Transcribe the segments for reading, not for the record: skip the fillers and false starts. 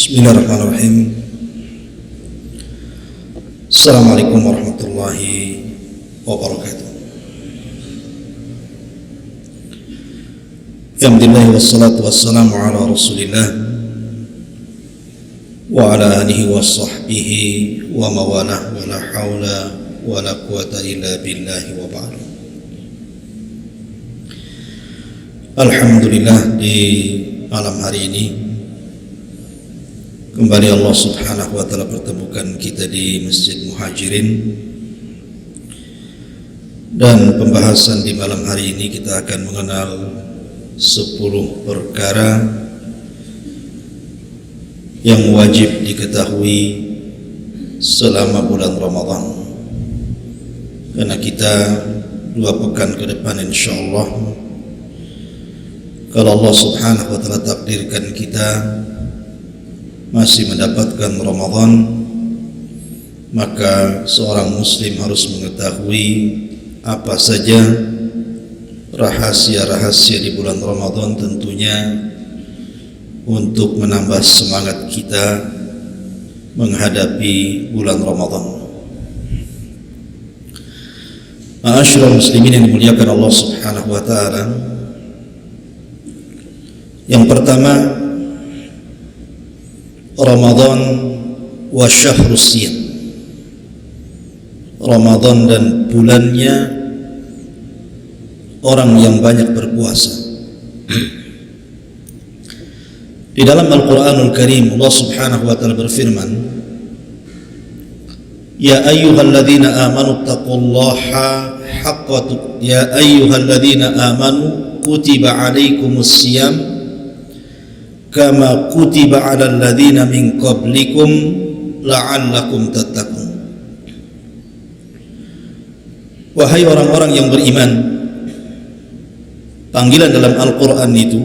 Bismillahirrahmanirrahim. Assalamualaikum warahmatullahi wabarakatuh. Alhamdulillah wassalatu wassalamu ala rasulillah wa ala alihi wa sahbihi wa mawalah wa la hawla wa la quwata illa billahi wa ba'du. Alhamdulillah, di malam hari ini kembali Allah subhanahu wa ta'ala pertemukan kita di Masjid Muhajirin, dan pembahasan di malam hari ini kita akan mengenal 10 perkara yang wajib diketahui selama bulan Ramadan, karena kita 2 pekan ke depan insyaallah, kalau Allah subhanahu wa ta'ala takdirkan kita masih mendapatkan Ramadan, maka seorang muslim harus mengetahui apa saja rahasia-rahasia di bulan Ramadan, tentunya untuk menambah semangat kita menghadapi bulan Ramadan. Ma'asyiral muslimin yang dimuliakan Allah subhanahu wa ta'ala, yang pertama, Ramadan wa syahrus siyam. Ramadan dan bulannya orang yang banyak berpuasa. Di dalam Al-Qur'anul Karim Allah Subhanahu wa taala berfirman, Ya ayyuhalladzina amanu taqullaha haqqa tuqatih. Ya ayyuhalladzina amanu kutiba alaikumus siyam kama kutiba 'alal ladzina min qablikum la'allakum tattaqun. Wahai orang-orang yang beriman, panggilan dalam Al-Qur'an itu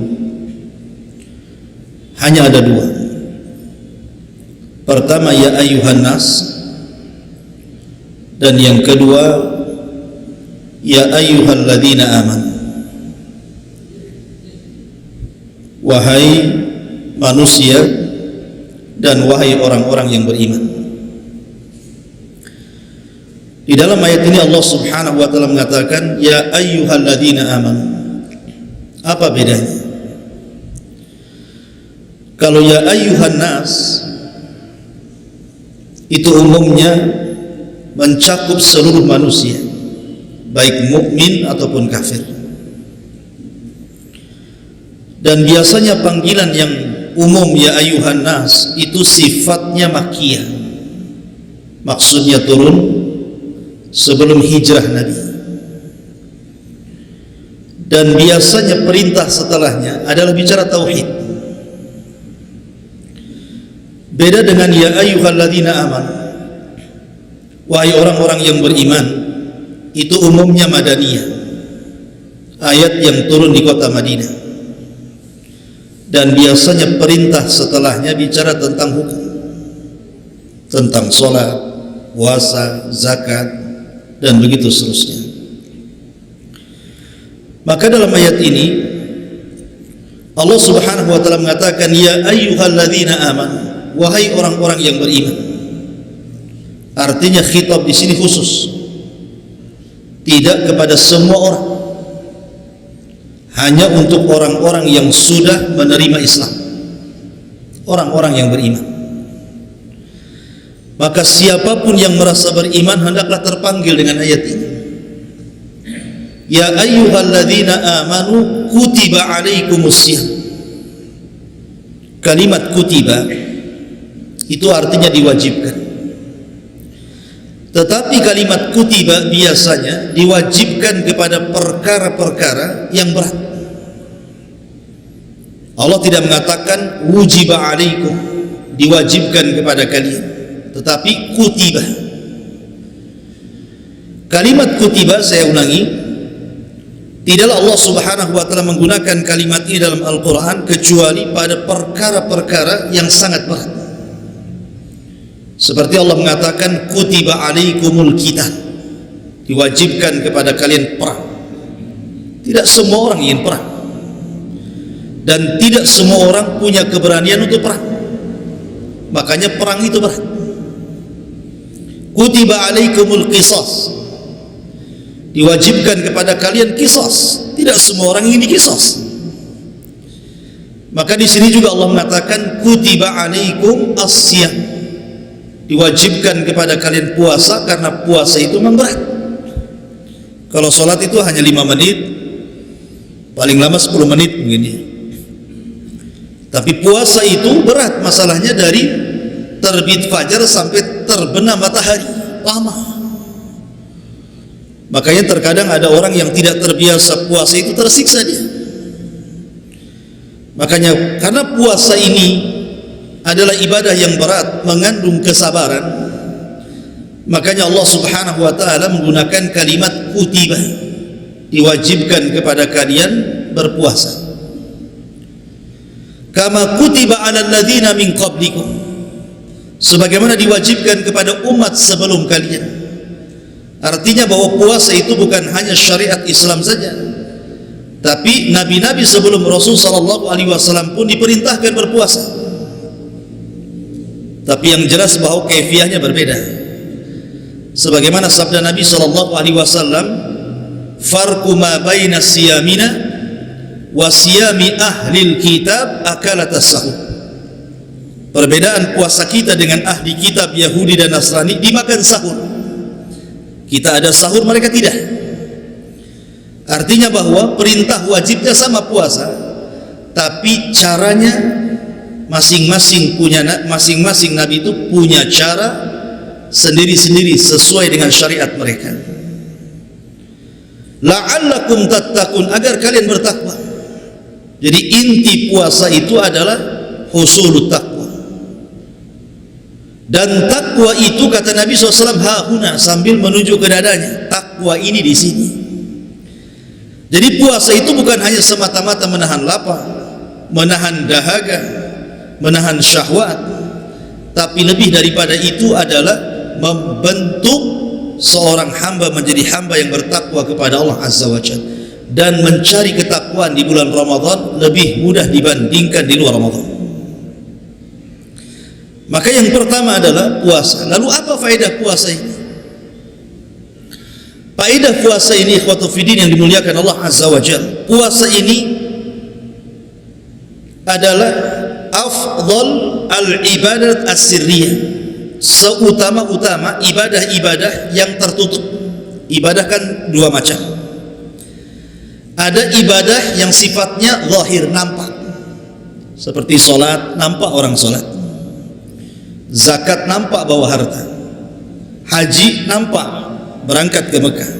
hanya ada 2. Pertama, ya ayyuhan nas, dan yang kedua, ya ayyuhalladzina amanu. Wahai manusia dan wahai orang-orang yang beriman. Di dalam ayat ini Allah subhanahu wa ta'ala mengatakan ya ayyuhalladzina amanu. Apa bedanya? Kalau ya ayyuhan nas itu umumnya mencakup seluruh manusia, baik mukmin ataupun kafir. Dan biasanya panggilan yang umum ya ayyuhan nas itu sifatnya makkiyah, maksudnya turun sebelum hijrah Nabi, dan biasanya perintah setelahnya adalah bicara tauhid. Beda dengan ya ayyuhalladzina amanu, wahai orang-orang yang beriman, itu umumnya madaniyah, ayat yang turun di kota Madinah, dan biasanya perintah setelahnya bicara tentang hukum, tentang sholat, puasa, zakat, dan begitu seterusnya. Maka dalam ayat ini Allah subhanahu wa ta'ala mengatakan ya ayyuhalladzina amanu, wahai orang-orang yang beriman. Artinya khitab di sini khusus, tidak kepada semua orang, hanya untuk orang-orang yang sudah menerima Islam, orang-orang yang beriman. Maka siapapun yang merasa beriman hendaklah terpanggil dengan ayat ini. Ya ayyuhalladzina amanu kutiba alaikumus syiyam. Kalimat kutiba itu artinya diwajibkan. Tetapi kalimat kutiba biasanya diwajibkan kepada perkara-perkara yang berat. Allah tidak mengatakan wujiba alaikum, diwajibkan kepada kalian, tetapi kutiba. Kalimat kutiba, saya ulangi, tidaklah Allah subhanahu wa ta'ala menggunakan kalimat ini dalam Al-Quran kecuali pada perkara-perkara yang sangat berat. Seperti Allah mengatakan kutiba alaikumul qital, diwajibkan kepada kalian perang. Tidak semua orang ingin perang, dan tidak semua orang punya keberanian untuk perang. makanya perang itu berat. Kutiba alaikumul qisas, diwajibkan kepada kalian qisas. Tidak semua orang ingin diqisas. Maka di sini juga Allah mengatakan kutiba alaikum as-siyam, diwajibkan kepada kalian puasa karena puasa itu memang berat. Kalau sholat itu hanya 5 menit, paling lama 10 menit mungkin ya. Tapi puasa itu berat, masalahnya dari terbit fajar sampai terbenam matahari, lama. Makanya terkadang ada orang yang tidak terbiasa puasa itu tersiksa dia. Makanya karena puasa ini adalah ibadah yang berat, mengandung kesabaran, makanya Allah Subhanahu wa taala menggunakan kalimat kutiba, diwajibkan kepada kalian berpuasa. Kama kutiba 'alal ladzina min qablikum, sebagaimana diwajibkan kepada umat sebelum kalian. Artinya bahwa puasa itu bukan hanya syariat Islam saja, tapi nabi-nabi sebelum Rasul sallallahu alaihi wasallam pun diperintahkan berpuasa. Tapi yang jelas bahwa kaifiahnya berbeda. Sebagaimana sabda Nabi sallallahu alaihi wasallam, farqu ma baina siyamina wa siyami ahlil kitab akalatas sahur. Perbedaan puasa kita dengan ahli kitab Yahudi dan Nasrani dimakan sahur. Kita ada sahur, mereka tidak. Artinya bahwa perintah wajibnya sama puasa, tapi caranya masing-masing nabi itu punya cara sendiri-sendiri sesuai dengan syariat mereka. La'allakum tattaqun, agar kalian bertakwa. Jadi inti puasa itu adalah husulut taqwa. Dan takwa itu kata Nabi SAW hahuna, sambil menunjuk ke dadanya, takwa ini di sini. Jadi puasa itu bukan hanya semata-mata menahan lapar, menahan dahaga, menahan syahwat, tapi lebih daripada itu adalah membentuk seorang hamba menjadi hamba yang bertakwa kepada Allah Azza wa Jalla, dan mencari ketakwaan di bulan Ramadan lebih mudah dibandingkan di luar Ramadan. Maka yang pertama adalah puasa. Lalu apa faedah puasa ini? Faedah puasa ini ikhwatu fiddin yang dimuliakan Allah Azza wa Jalla, puasa ini adalah afdal al-ibadat as-sirriyah, seutama-utama ibadah-ibadah yang tertutup. Ibadah kan dua macam. Ada ibadah yang sifatnya zahir, nampak, seperti solat, nampak orang solat. Zakat nampak bawa harta. Haji nampak berangkat ke Mekah.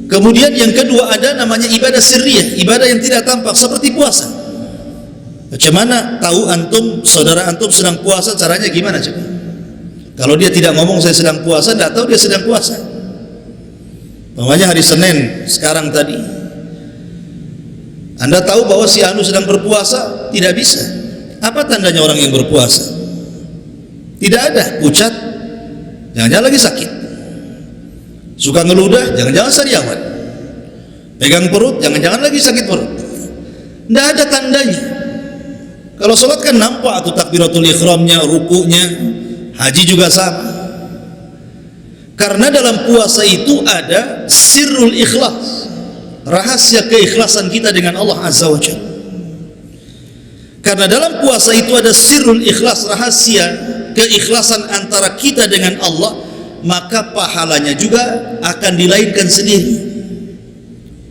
Kemudian yang kedua ada namanya ibadah sirriyah, ibadah yang tidak tampak, seperti puasa. Macam mana tahu antum, saudara antum sedang puasa, caranya gimana coba? Kalau dia tidak ngomong saya sedang puasa, tidak tahu dia sedang puasa. Namanya hari Senin sekarang tadi, Anda tahu bahwa si anu sedang berpuasa? Tidak bisa. Apa tandanya orang yang berpuasa? Tidak ada, pucat, jangan-jangan lagi sakit. Suka ngeludah, jangan-jangan sariawan. Pegang perut, jangan-jangan lagi sakit perut. Tidak ada tandanya. Kalau sholat kan nampak tuh takbiratul ikhramnya, rukunya. Haji juga sama. Karena dalam puasa itu ada sirrul ikhlas, rahasia keikhlasan kita dengan Allah Azza wa Jalla. Karena dalam puasa itu ada sirrul ikhlas, rahasia keikhlasan antara kita dengan Allah, maka pahalanya juga akan dilainkan sendiri.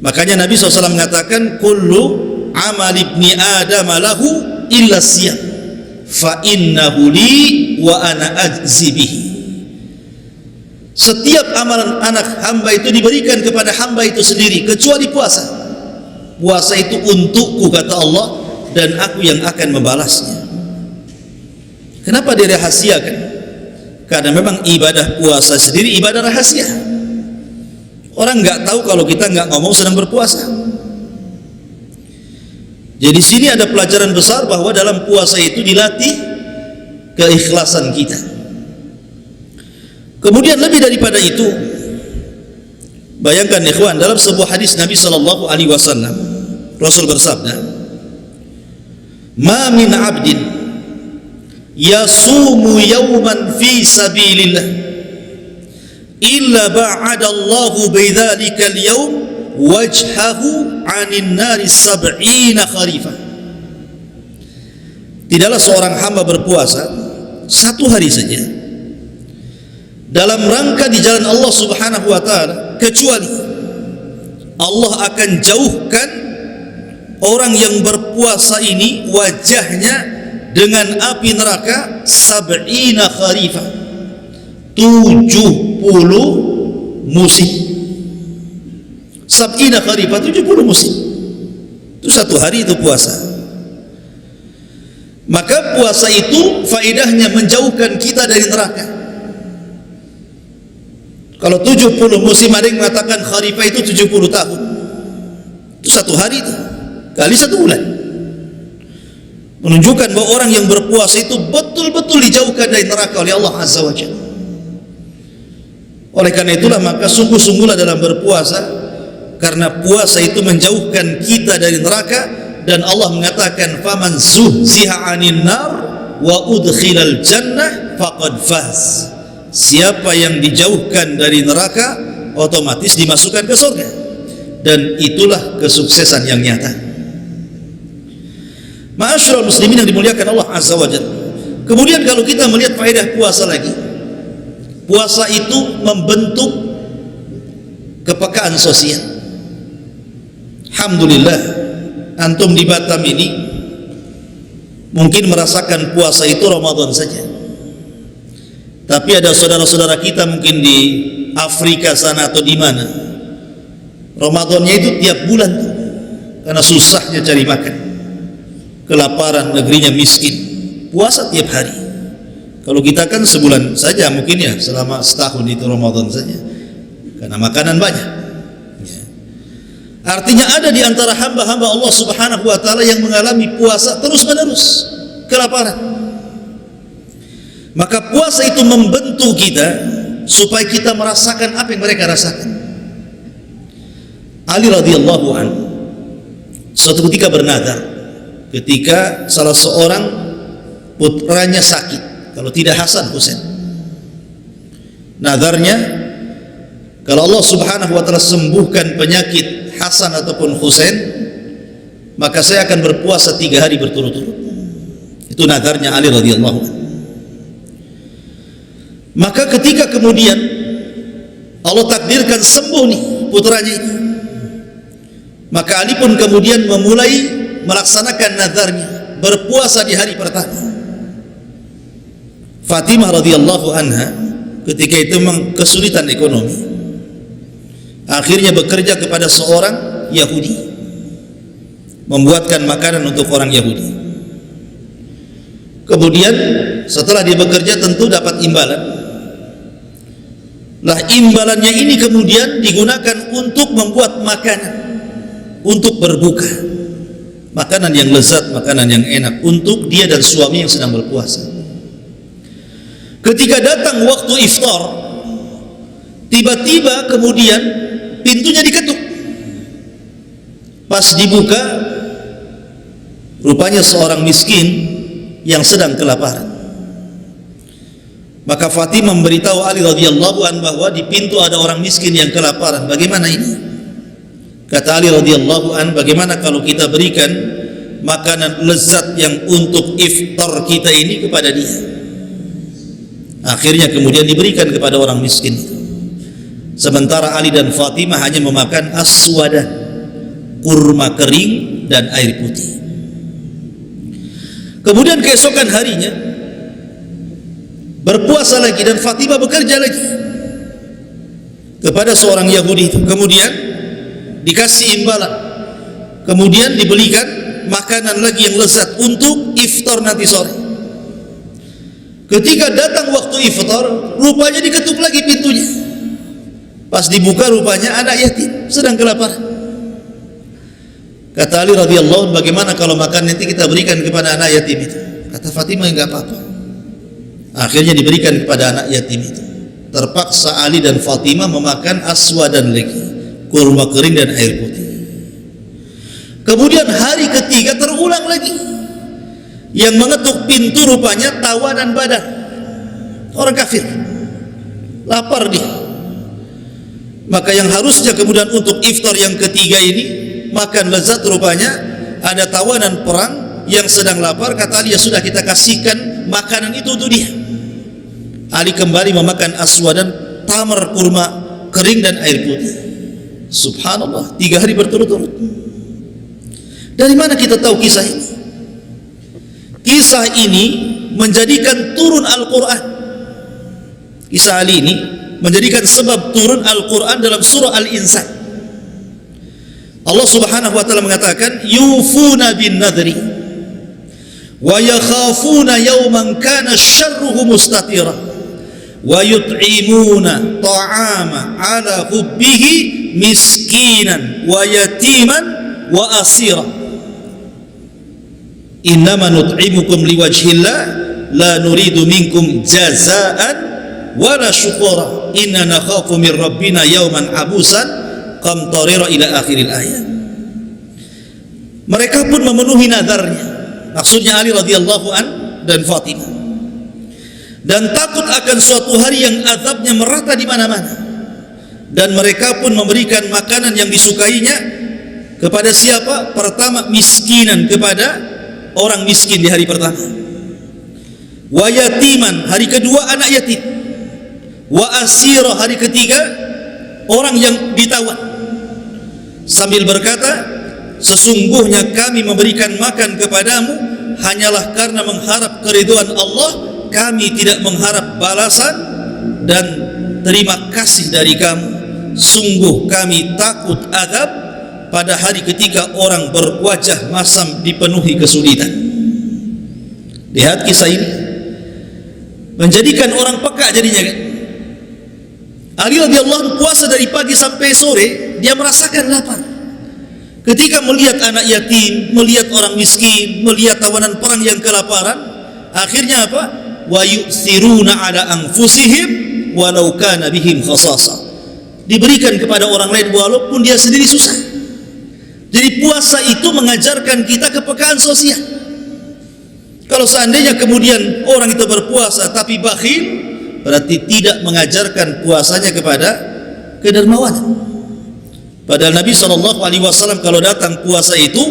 Makanya Nabi SAW mengatakan, kullu amal ibni adam lahu illa siyam fa innahu li wa ana ajzi bihi. Setiap amalan anak hamba itu diberikan kepada hamba itu sendiri, kecuali puasa. Puasa itu untukku kata Allah, dan aku yang akan membalasnya. Kenapa dirahasiakan? Karena memang ibadah puasa sendiri ibadah rahasia. Orang nggak tahu kalau kita nggak ngomong sedang berpuasa. Jadi sini ada pelajaran besar bahwa dalam puasa itu dilatih keikhlasan kita. Kemudian lebih daripada itu, bayangkan ikhwan, dalam sebuah hadis Nabi sallallahu alaihi wasallam, Rasul bersabda, "Ma min 'abdin yasumu yawman fi sabilillah illa ba'ada Allahu bidzalika al-yawm wajhahu 'anil nari 70 kharifah. Tidaklah seorang hamba berpuasa satu hari saja dalam rangka di jalan Allah Subhanahu wa taala, kecuali Allah akan jauhkan orang yang berpuasa ini wajahnya dengan api neraka 70 kharifah, 70 musim. 70 kharifah, 70 musim. Itu satu hari itu puasa. Maka puasa itu faedahnya menjauhkan kita dari neraka. Kalau 70 musim, ada yang mengatakan kharifah itu 70 tahun. Itu satu hari itu kali satu bulan, menunjukkan bahwa orang yang berpuasa itu betul-betul dijauhkan dari neraka oleh Allah Azza wa Jalla. Oleh karena itulah maka sungguh-sungguhlah dalam berpuasa, karena puasa itu menjauhkan kita dari neraka. Dan Allah mengatakan faman zuhziha 'anil nar wa udkhilal jannah faqad faz. Siapa yang dijauhkan dari neraka otomatis dimasukkan ke surga, dan itulah kesuksesan yang nyata. Ma'asyiral muslimin yang dimuliakan Allah Azza wa Jalla. Kemudian kalau kita melihat faedah puasa lagi, puasa itu membentuk kepekaan sosial. Alhamdulillah, antum di Batam ini mungkin merasakan puasa itu Ramadan saja, tapi ada saudara-saudara kita mungkin di Afrika sana atau di mana, Ramadannya itu tiap bulan tuh, karena susahnya cari makan, kelaparan, negerinya miskin, puasa tiap hari. Kalau kita kan sebulan saja mungkin ya, selama setahun itu Ramadan saja, karena makanan banyak. Artinya ada di antara hamba-hamba Allah Subhanahu wa taala yang mengalami puasa terus-menerus, kelaparan. Maka puasa itu membentuk kita supaya kita merasakan apa yang mereka rasakan. Ali radhiyallahu anhu suatu ketika bernadar, ketika salah seorang putranya sakit, kalau tidak Hasan Husain. Nadarnya, kalau Allah Subhanahu wa taala sembuhkan penyakit Hasan ataupun Husain, maka saya akan berpuasa 3 hari berturut-turut. Itu nadarnya Ali radhiyallahu anhu. Maka ketika kemudian Allah takdirkan sembuh nih putranya ini, maka Ali pun kemudian memulai melaksanakan nadarnya, berpuasa di hari pertama. Fatimah radhiyallahu anha ketika itu memang kesulitan ekonomi, akhirnya bekerja kepada seorang Yahudi, membuatkan makanan untuk orang Yahudi. Kemudian setelah dia bekerja tentu dapat imbalan. Lah imbalannya ini kemudian digunakan untuk membuat makanan, untuk berbuka, makanan yang lezat, makanan yang enak untuk dia dan suami yang sedang berpuasa. Ketika datang waktu iftar, tiba-tiba kemudian pintunya diketuk. Pas dibuka, rupanya seorang miskin yang sedang kelaparan. Maka Fatimah memberitahu Ali radhiyallahu anhu bahwa di pintu ada orang miskin yang kelaparan. Bagaimana ini? Kata Ali radhiyallahu anhu, bagaimana kalau kita berikan makanan lezat yang untuk iftar kita ini kepada dia? Akhirnya kemudian diberikan kepada orang miskin itu. Sementara Ali dan Fatimah hanya memakan aswadan, kurma kering dan air putih. Kemudian keesokan harinya berpuasa lagi dan Fatimah bekerja lagi kepada seorang Yahudi itu. Kemudian dikasih imbalan, kemudian dibelikan makanan lagi yang lezat untuk iftar nanti sore. Ketika datang waktu iftar, rupanya diketuk lagi pintunya. Pas dibuka rupanya anak yatim sedang kelaparan. Kata Ali radhiyallahu anhu, bagaimana kalau makan nanti kita berikan kepada anak yatim itu? Kata Fatimah, enggak apa-apa. Akhirnya diberikan kepada anak yatim itu. Terpaksa Ali dan Fatimah memakan aswadan lagi, kurma kering dan air putih. Kemudian hari ketiga terulang lagi. Yang mengetuk pintu rupanya tawanan badan, orang kafir, lapar dia. Maka yang harusnya kemudian untuk iftar yang ketiga ini makan lezat, rupanya ada tawanan perang yang sedang lapar. Kata dia, sudah kita kasihkan makanan itu untuk dia. Ali kembali memakan aswadan, tamar, kurma kering dan air putih. Subhanallah, 3 hari berturut-turut. Dari mana kita tahu kisah ini? Kisah ini menjadikan turun Al-Quran. Kisah Ali ini menjadikan sebab turun Al-Quran dalam surah Al-Insan. Allah subhanahu wa ta'ala mengatakan, yufuna bin nadri wa yakhafuna yawman kana syarruhu mustatira wa yut'imuna ta'ama ala hubbihi miskinan wa yatiman wa asira innama nut'imukum liwajhillah la nuridu minkum jazaan wala syukura inna nakhafu min rabbina yawman abusan qamtarira ila akhiril ayat. Mereka pun memenuhi nadarnya, maksudnya Ali radhiyallahu an dan Fatimah, dan takut akan suatu hari yang azabnya merata di mana-mana. Dan mereka pun memberikan makanan yang disukainya kepada siapa? Pertama, miskinan, kepada orang miskin di hari pertama. Wa yatiman, hari kedua anak yatim. Wa asira, hari ketiga orang yang ditawan. Sambil berkata, sesungguhnya kami memberikan makan kepadamu hanyalah karena mengharap keridhaan Allah, kami tidak mengharap balasan dan terima kasih dari kamu. Sungguh kami takut azab pada hari ketika orang berwajah masam dipenuhi kesulitan. Lihat kisah ini menjadikan orang peka jadinya. Ali radhiyallahu anhu puasa dari pagi sampai sore, dia merasakan lapar. Ketika melihat anak yatim, melihat orang miskin, melihat tawanan perang yang kelaparan, akhirnya apa? Wa yu'thiruna ala anfusihim walau kana bihim khasasa. Diberikan kepada orang lain walaupun dia sendiri susah. Jadi puasa itu mengajarkan kita kepekaan sosial. Kalau seandainya kemudian orang itu berpuasa tapi bakhil, berarti tidak mengajarkan puasanya kepada kedermawanan. Padahal Nabi SAW kalau datang puasa itu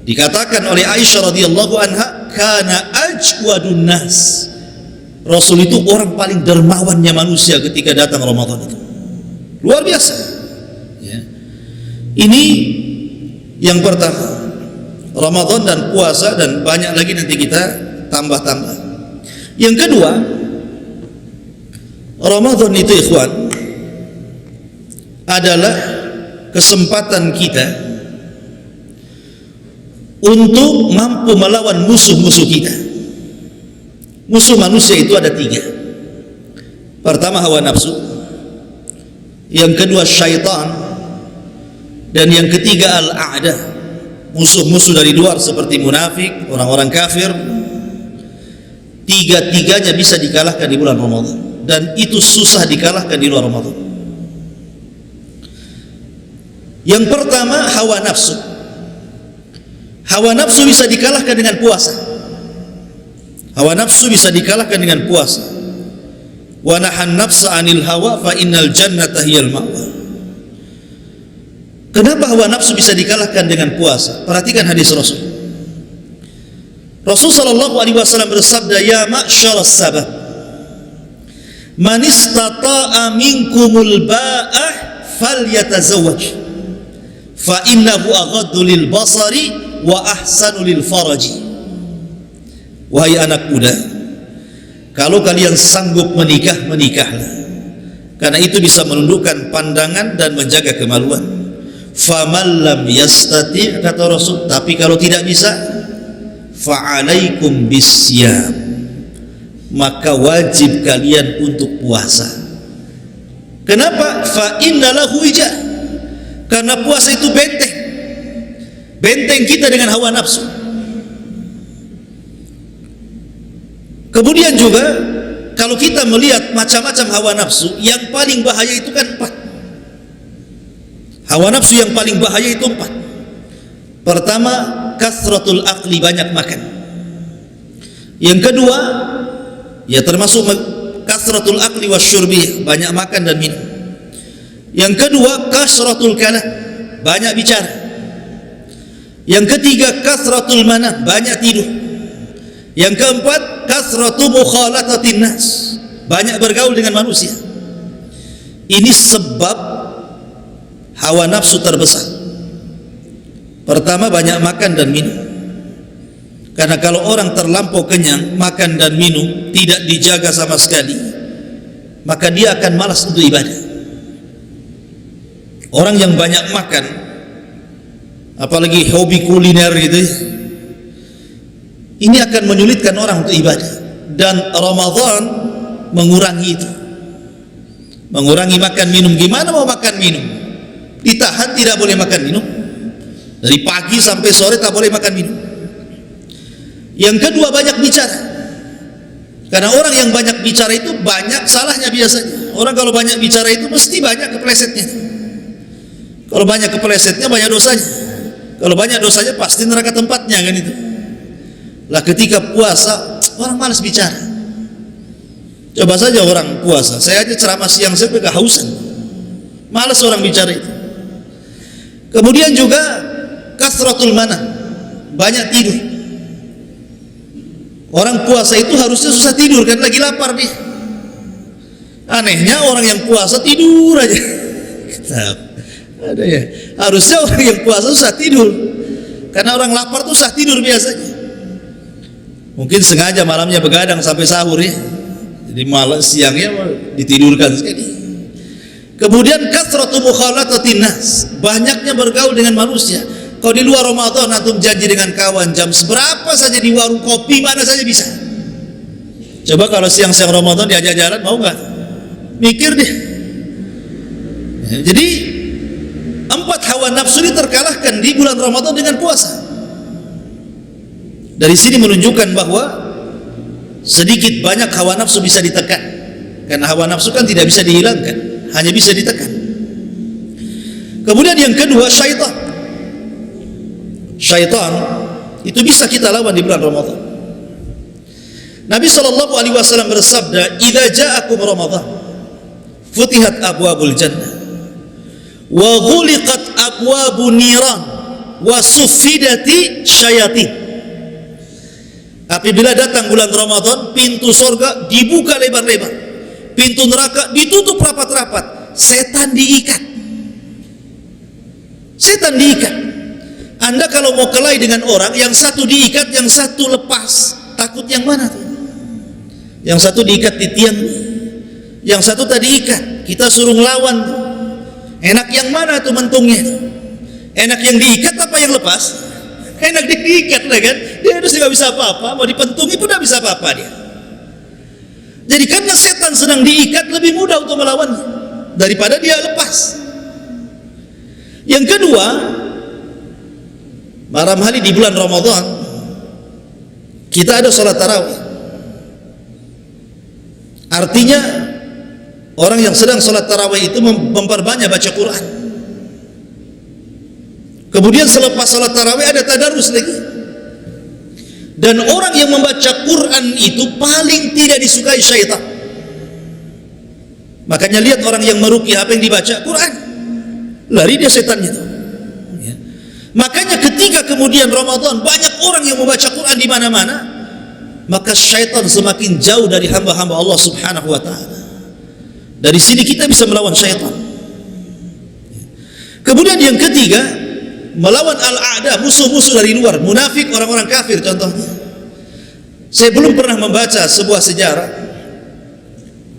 dikatakan oleh Aisyah radhiyallahu anha, kana ajwadun nas. Rasul itu orang paling dermawannya manusia ketika datang Ramadan itu. Luar biasa ya. Ini yang pertama, Ramadan dan puasa, dan banyak lagi nanti kita tambah-tambah. Yang kedua, Ramadan itu ikhwan adalah kesempatan kita untuk mampu melawan musuh-musuh kita. Musuh manusia itu ada 3. Pertama, hawa nafsu. Yang kedua, syaitan. Dan yang ketiga, al-a'da, musuh-musuh dari luar seperti munafik, orang-orang kafir. 3-tiganya bisa dikalahkan di bulan Ramadan, dan itu susah dikalahkan di luar Ramadan. Yang pertama, hawa nafsu. Hawa nafsu bisa dikalahkan dengan puasa. Hawa nafsu bisa dikalahkan dengan puasa. Wa nahan nafsa 'anil hawa fa innal jannata hiyal ma'wa. Kenapa hawa nafsu bisa dikalahkan dengan puasa? Perhatikan hadis Rasul. Rasul sallallahu alaihi wasallam bersabda, ya ma'syaras sabab, man istata'a minkumul ba'ah falyatazawwaj fa innahu aghaddu lil basari wa ahsanu lil faraji. Wahai anak muda, kalau kalian sanggup menikah, menikahlah, karena itu bisa menundukkan pandangan dan menjaga kemaluan. Faman lam yastati', kata Rasul, tapi kalau tidak bisa, fa'alaikum bisyam, maka wajib kalian untuk puasa. Kenapa? Fa inna lahu wija, karena puasa itu benteng, benteng kita dengan hawa nafsu. Kemudian juga kalau kita melihat macam-macam hawa nafsu, yang paling bahaya itu kan 4. Hawa nafsu yang paling bahaya itu 4. Pertama, kasratul akli, banyak makan. Yang kedua, ya termasuk kasratul akli wasyurbi, banyak makan dan minum. Yang kedua, kasratul kalam, banyak bicara. Yang ketiga, kasratul manam, banyak tidur. Yang keempat, kasratu mukhalatatin nas, banyak bergaul dengan manusia. Ini sebab hawa nafsu terbesar. Pertama, banyak makan dan minum. Karena kalau orang terlampau kenyang, makan dan minum tidak dijaga sama sekali, maka dia akan malas untuk ibadah. Orang yang banyak makan, apalagi hobi kuliner gitu, ini akan menyulitkan orang untuk ibadah. Dan Ramadan mengurangi itu, mengurangi makan minum. Gimana mau makan minum? Ditahan, tidak boleh makan minum. Dari pagi sampai sore tak boleh makan minum. Yang kedua, banyak bicara. Karena orang yang banyak bicara itu banyak salahnya biasanya. Orang kalau banyak bicara itu mesti banyak keplesetnya. Kalau banyak keplesetnya, banyak dosanya. Kalau banyak dosanya, pasti neraka tempatnya, kan itu. Lah ketika puasa, orang malas bicara. Coba saja orang puasa, saya aja ceramah siang saya kehausan, malas orang bicara itu. Kemudian juga kasratul manam, banyak tidur. Orang puasa itu harusnya susah tidur, kan lagi lapar dia. Anehnya orang yang puasa tidur aja. Ada ya. Harusnya orang yang puasa susah tidur, karena orang lapar tuh susah tidur biasanya. Mungkin sengaja malamnya begadang sampai sahur ya. Jadi malam siangnya ditidurkan sekali. Kemudian kasratu mukhalatatin nas, banyaknya bergaul dengan manusia. Kalau di luar Ramadan antum janji dengan kawan jam seberapa saja di warung kopi mana saja bisa. Coba kalau siang-siang Ramadan diajak jalan, mau nggak? Mikir deh. Ya, jadi 4 hawa nafsu ini terkalahkan di bulan Ramadan dengan puasa. Dari sini menunjukkan bahwa sedikit banyak hawa nafsu bisa ditekan. Karena hawa nafsu kan tidak bisa dihilangkan, hanya bisa ditekan. Kemudian yang kedua, syaitan. Syaitan itu bisa kita lawan di bulan Ramadan. Nabi SAW bersabda, "Idza ja'akum Ramadan, futihat abwabul jannah, wa ghuliqat abwabun niran, wa suffidati syayatin." Apabila datang bulan Ramadan, pintu surga dibuka lebar-lebar, pintu neraka ditutup rapat-rapat, setan diikat. Setan diikat. Anda kalau mau kelahi dengan orang, yang satu diikat, yang satu lepas, takut yang mana tuh? Yang satu diikat di tiang, yang satu tadi ikat, kita suruh ngelawan tuh. Enak yang mana tuh mentungnya tuh? Enak yang diikat apa yang lepas? Enak diikat lah kan? Dia harus nggak bisa apa-apa, mau dipentungi pun nggak bisa apa-apa dia. Jadi karena setan sedang diikat, lebih mudah untuk melawannya daripada dia lepas. Yang kedua, malam hari di bulan Ramadan kita ada sholat tarawih. Artinya orang yang sedang sholat tarawih itu memperbanyak baca Quran. Kemudian selepas sholat tarawih ada tadarus lagi. Dan orang yang membaca Quran itu paling tidak disukai syaitan. Makanya lihat orang yang meruqyah, apa yang dibaca? Quran. Lari dia setannya itu. Ya. Makanya ketika kemudian Ramadan banyak orang yang membaca Quran di mana-mana, maka syaitan semakin jauh dari hamba-hamba Allah Subhanahu wa taala. Dari sini kita bisa melawan syaitan. Kemudian yang ketiga, melawan al-a'da, musuh-musuh dari luar, munafik, orang-orang kafir contohnya. Saya belum pernah membaca sebuah sejarah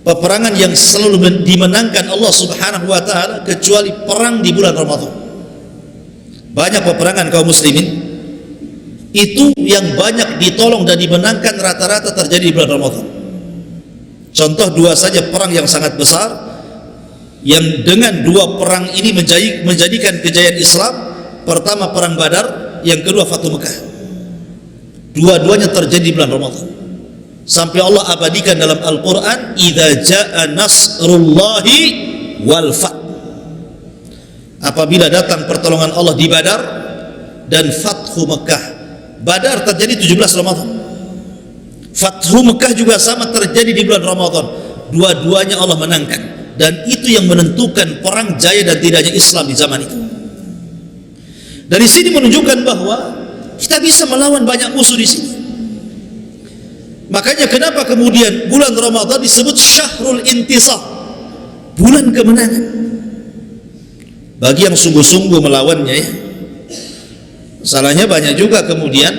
peperangan yang selalu dimenangkan Allah Subhanahu wa taala kecuali perang di bulan Ramadan. Banyak peperangan kaum muslimin itu yang banyak ditolong dan dimenangkan rata-rata terjadi di bulan Ramadan. Contoh dua saja perang yang sangat besar, yang dengan dua perang ini menjadikan kejayaan Islam. Pertama perang Badar, yang kedua Fathu Mekah. Dua-duanya terjadi di bulan Ramadan. Sampai Allah abadikan dalam Al-Quran, "Idza jaa nasrullahi wal fath." Apabila datang pertolongan Allah di Badar dan Fathu Mekah. Badar terjadi 17 Ramadan. Fathu Mekah juga sama terjadi di bulan Ramadan. Dua-duanya Allah menangkan, dan itu yang menentukan perang jaya dan tidaknya Islam di zaman itu. Dari sini menunjukkan bahwa kita bisa melawan banyak musuh di sini. Makanya kenapa kemudian bulan Ramadan disebut Syahrul Intisar, bulan kemenangan bagi yang sungguh-sungguh melawannya ya. Salahnya banyak juga kemudian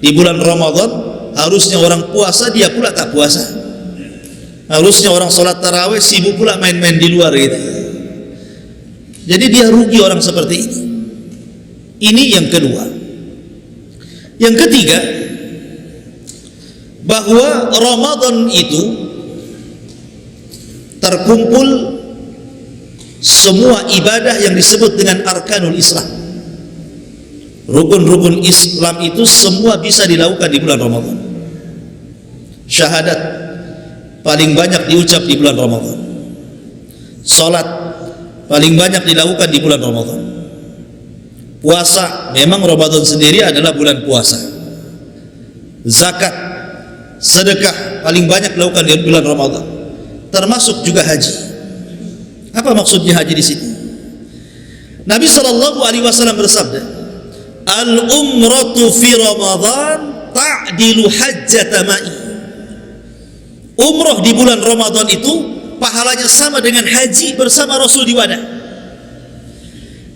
di bulan Ramadan harusnya orang puasa dia pula tak puasa, harusnya orang sholat tarawih sibuk pula main-main di luar gitu. Jadi dia rugi orang seperti ini. Ini yang kedua. Yang ketiga, bahwa Ramadan itu terkumpul semua ibadah yang disebut dengan arkanul Islam. Rukun-rukun Islam itu semua bisa dilakukan di bulan Ramadan. Syahadat paling banyak diucap di bulan Ramadan. Salat paling banyak dilakukan di bulan Ramadan. Puasa, memang Ramadan sendiri adalah bulan puasa. Zakat, sedekah paling banyak dilakukan di bulan Ramadan. Termasuk juga haji. Apa maksudnya haji di sini? Nabi SAW bersabda, "Al-umratu fi Ramadan ta'dilu hajjata ma'i." Umrah di bulan Ramadan itu pahalanya sama dengan haji bersama Rasul di Wada.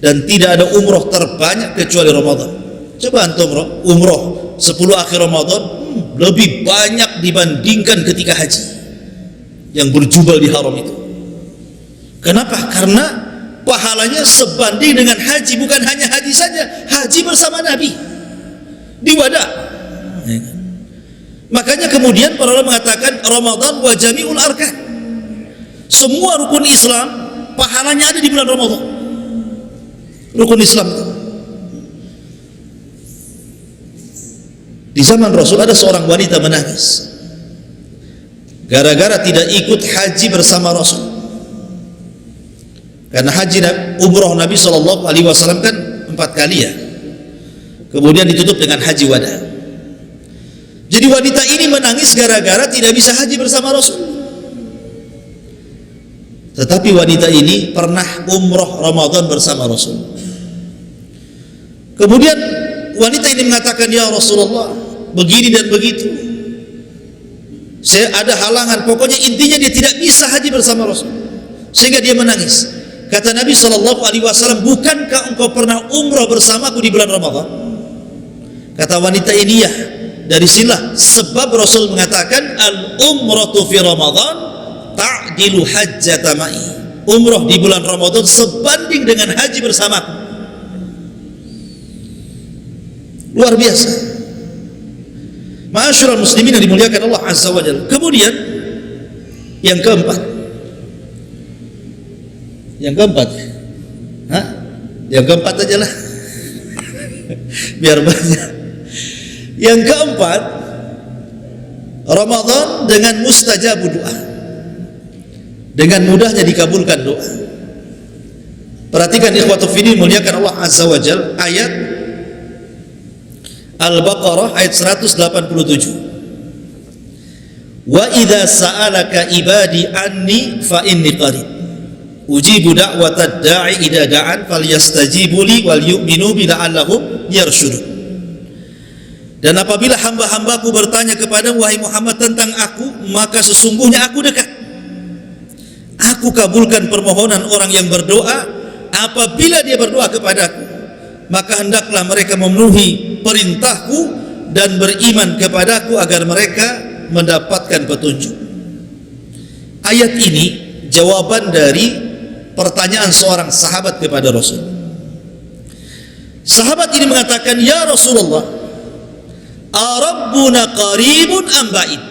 Dan tidak ada umrah terbanyak kecuali Ramadan. Coba antum umrah 10 akhir Ramadan lebih banyak dibandingkan ketika haji yang berjubel di haram itu. Kenapa? Karena pahalanya sebanding dengan haji. Bukan hanya haji saja, haji bersama Nabi di Wada. Makanya kemudian para ulama mengatakan Ramadan wa jami'ul arkan, semua rukun Islam pahalanya ada di bulan Ramadan. Rukun Islam itu. Di zaman Rasul ada seorang wanita menangis gara-gara tidak ikut haji bersama Rasul. Karena haji umrah Nabi SAW kan 4 kali ya. Kemudian ditutup dengan haji wada. Jadi wanita ini menangis gara-gara tidak bisa haji bersama Rasul. Tetapi wanita ini pernah umrah Ramadan bersama Rasul. Kemudian wanita ini mengatakan, "Ya Rasulullah, begini dan begitu. Saya ada halangan, pokoknya intinya dia tidak bisa haji bersama Rasul." Sehingga dia menangis. Kata Nabi SAW, "Bukankah engkau pernah umrah bersamaku di bulan Ramadan?" Kata wanita ini, "Ya." Dari sinilah sebab Rasul mengatakan, "Al-umratu fi Ramadan ta'dilu hajjata ma'i." Umrah di bulan Ramadan sebanding dengan haji bersamaku. Luar biasa. Ma'asyiral muslimin yang dimuliakan Allah Azza wa Jalla. Kemudian yang keempat. Yang keempat. Hah? Yang keempat aja lah. Biar banyak. Yang keempat, Ramadan dengan mustajabu doa. Dengan mudahnya dikabulkan doa. Perhatikan ikhwatu fiddin muliakan Allah Azza wa Jalla, ayat Al-Baqarah ayat 187. "Wa idza sa'alaka ibadi anni fa inni qarib. Ujibu da'watad da'i idza da'an falyastajibu li wal yu'minu bi la'allahum yarshudun." Dan apabila hamba-hambaku bertanya kepadamu wahai Muhammad tentang aku, maka sesungguhnya aku dekat. Aku kabulkan permohonan orang yang berdoa apabila dia berdoa kepadaku. Maka hendaklah mereka memenuhi perintahku dan beriman kepadaku agar mereka mendapatkan petunjuk. Ayat ini jawaban dari pertanyaan seorang sahabat kepada Rasul. Sahabat ini mengatakan, "Ya Rasulullah, Arabbuna qaribun am ba'id?"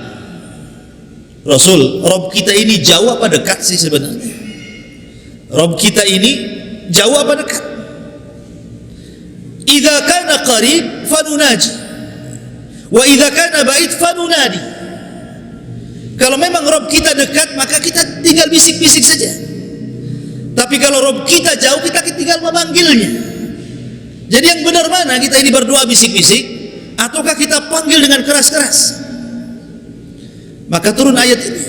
Rasul, Rabb kita ini jauh apa dekat sih sebenarnya? Rabb kita ini jauh apa dekat? Idza kana qarib fanunaji wa idza kana ba'id fanunadi. Kalau memang Rabb kita dekat, maka kita tinggal bisik-bisik saja. Tapi kalau Rabb kita jauh, kita tinggal memanggilnya. Jadi yang benar mana, kita ini berdoa bisik-bisik ataukah kita panggil dengan keras-keras? Maka turun ayat ini,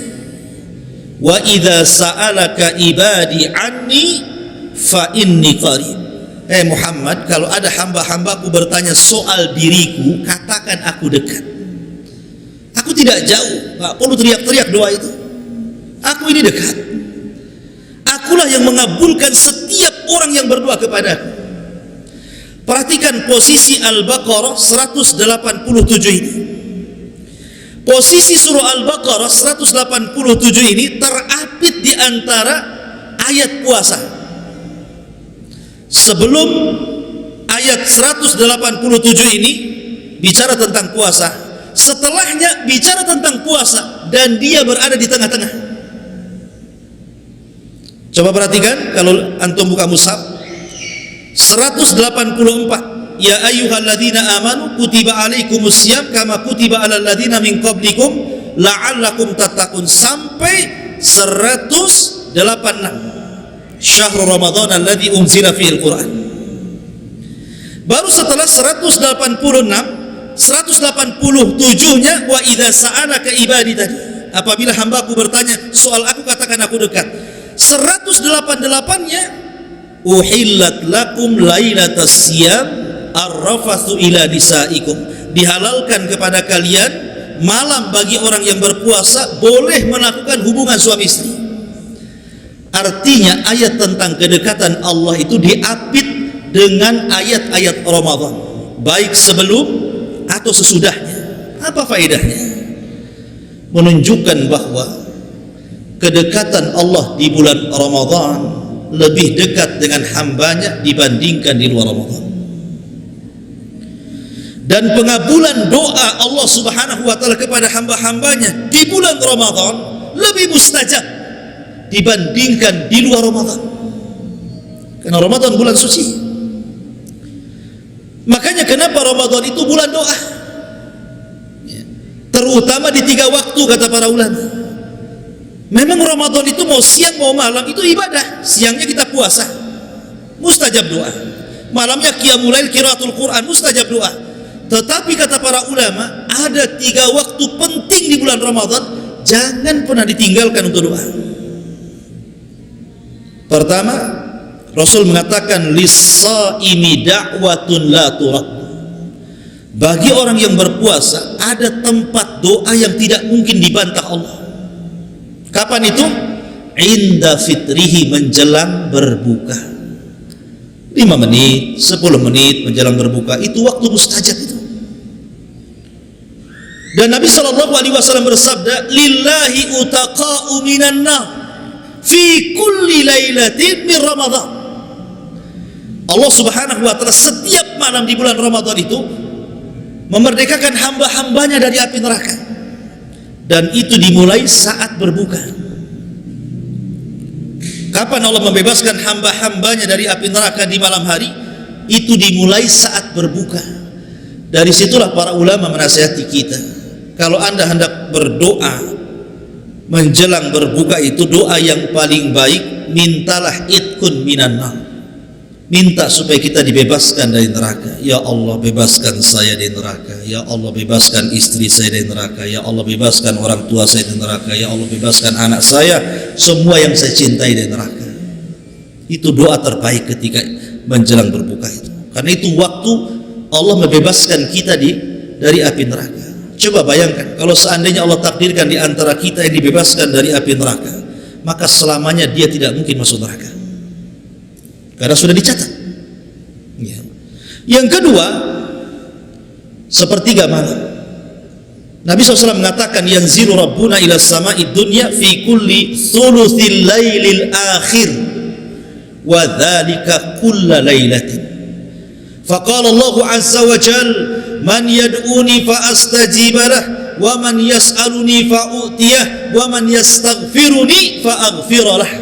wa idza sa'alaka ibadi anni fa inni qarib. Muhammad, kalau ada hamba-hambaku bertanya soal diriku, katakan aku dekat. Aku tidak jauh, nggak perlu teriak-teriak doa itu. Aku ini dekat. Akulah yang mengabulkan setiap orang yang berdoa kepadaku. Perhatikan posisi Al-Baqarah 187 ini. Posisi surah Al-Baqarah 187 ini terapit di antara ayat puasa. Sebelum ayat 187 ini bicara tentang puasa, setelahnya bicara tentang puasa, dan dia berada di tengah-tengah. Coba perhatikan, kalau antum buka mushaf 184, ya ayyuhalladzina amanu kutiba alaikumusiyam kama kutiba alal ladzina min qablikum la'allakum tattaqun, sampai 186, syahrul ramadhan alladzi unzila fihil Qur'an. Baru setelah 187-nya wa idza sa'alaka ibadi tadi, apabila hambaku bertanya soal aku, katakan aku dekat. 188-nya uhillat lakum lailatas siyam arrafathu ila nisaikum, dihalalkan kepada kalian malam bagi orang yang berpuasa boleh melakukan hubungan suami istri. Artinya ayat tentang kedekatan Allah itu diapit dengan ayat-ayat Ramadan, baik sebelum atau sesudahnya. Apa faedahnya? Menunjukkan bahwa kedekatan Allah di bulan Ramadan lebih dekat dengan hambanya dibandingkan di luar Ramadan. Dan pengabulan doa Allah subhanahu wa ta'ala kepada hamba-hambanya di bulan Ramadan lebih mustajab dibandingkan di luar Ramadan, karena Ramadan bulan suci. Makanya kenapa Ramadan itu bulan doa, terutama di 3 waktu, kata para ulama. Memang Ramadan itu mau siang mau malam itu ibadah. Siangnya kita puasa, mustajab doa. Malamnya qiyamul lail, qiraatul Quran, mustajab doa. Tetapi kata para ulama, ada 3 waktu penting di bulan Ramadan, jangan pernah ditinggalkan untuk doa. Pertama, Rasul mengatakan lis-shaimi da'watun la turad. Bagi orang yang berpuasa ada tempat doa yang tidak mungkin dibantah Allah. Kapan itu? Inda fitrihi, menjelang berbuka. 5 menit, 10 menit menjelang berbuka, itu waktu mustajab itu. Dan Nabi SAW bersabda, lillahi utaqa'u minan nar fi kulli lailatin min Ramadan. Allah subhanahu wa ta'ala setiap malam di bulan Ramadan itu memerdekakan hamba-hambanya dari api neraka, dan itu dimulai saat berbuka. Kapan Allah membebaskan hamba-hambanya dari api neraka di malam hari? Itu dimulai saat berbuka. Dari situlah para ulama menasihati kita, kalau Anda hendak berdoa menjelang berbuka, itu doa yang paling baik, mintalah itkun minan nar, minta supaya kita dibebaskan dari neraka. Ya Allah, bebaskan saya dari neraka. Ya Allah, bebaskan istri saya dari neraka. Ya Allah, bebaskan orang tua saya dari neraka. Ya Allah, bebaskan anak saya, semua yang saya cintai dari neraka. Itu doa terbaik ketika menjelang berbuka itu, karena itu waktu Allah membebaskan kita dari api neraka. Coba bayangkan kalau seandainya Allah takdirkan di antara kita yang dibebaskan dari api neraka, maka selamanya dia tidak mungkin masuk neraka, karena sudah dicatat. Ya. Yang kedua, sepertiga malam. Nabi SAW mengatakan, yanzilu rabbuna ila samai dunya fi kulli thuluthil lailil akhir wa dzalika kulla lailatin. Faqala Allah azza wa jalla, man yad'uni fa astajib lah, wa man yas'aluni fa u'tiyah, wa man yastaghfiruni fa aghfir lah.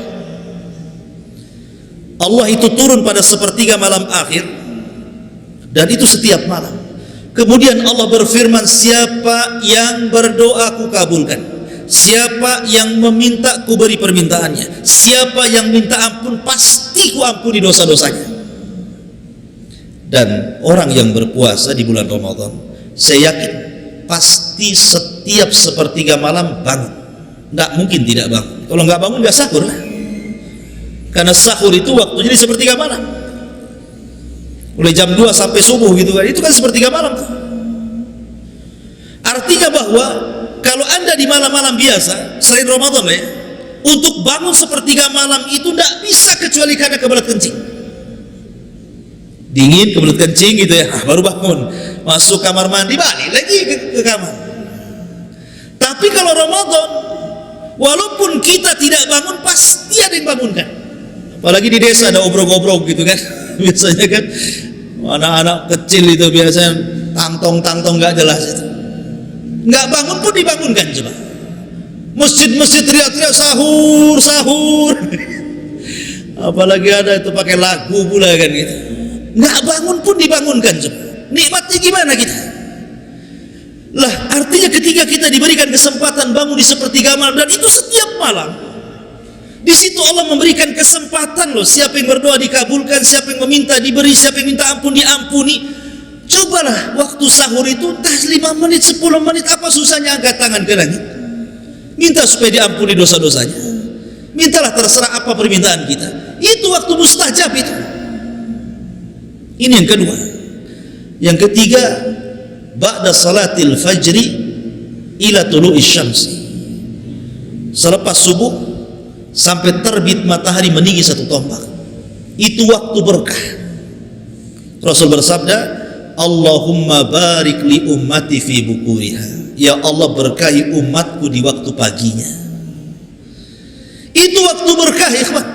Allah itu turun pada sepertiga malam akhir, dan itu setiap malam. Kemudian Allah berfirman, siapa yang berdoa ku kabulkan, siapa yang meminta ku beri permintaannya, siapa yang minta ampun pasti ku ampuni dosa-dosanya. Dan orang yang berpuasa di bulan Ramadan, saya yakin pasti setiap sepertiga malam bangun. Tidak mungkin tidak bangun. Kalau nggak bangun nggak sahur lah. Karena sahur itu waktunya di sepertiga malam. Mulai jam 2 sampai subuh gitu kan. Itu kan sepertiga malam tuh. Artinya bahwa kalau Anda di malam-malam biasa selain Ramadan ya, untuk bangun sepertiga malam itu tidak bisa kecuali karena kebelet kencing. Dingin, kebelet kencing gitu ya, baru bangun, masuk kamar mandi, balik lagi ke kamar. Tapi kalau Ramadan, walaupun kita tidak bangun, pasti ada yang bangunkan. Apalagi di desa ada obrok-obrok gitu kan. Biasanya kan anak-anak kecil itu biasanya tangtong nggak jelas itu. Nggak bangun pun dibangunkan coba. Masjid-masjid teriak-teriak sahur. Apalagi ada itu pakai lagu pula kan gitu. Nggak bangun pun dibangunkan coba. Nikmatnya gimana kita? Lah artinya ketika kita diberikan kesempatan bangun di sepertiga malam, dan itu setiap malam, di situ Allah memberikan kesempatan loh. Siapa yang berdoa dikabulkan, siapa yang meminta diberi, siapa yang minta ampun diampuni. Cobalah waktu sahur itu entah 5 menit, 10 menit, apa susahnya angkat tangan ke langit, minta supaya diampuni dosa-dosanya. Mintalah, terserah apa permintaan kita. Itu waktu mustajab itu. Ini yang kedua. Yang ketiga, ba'da salatil fajri ila tulu'is syamsi. Selepas subuh sampai terbit matahari meninggi 1 tombak. Itu waktu berkah. Rasul bersabda, Allahumma barik li ummati fi bukuriha. Ya Allah, berkahi umatku di waktu paginya. Itu waktu berkah, ikhwan.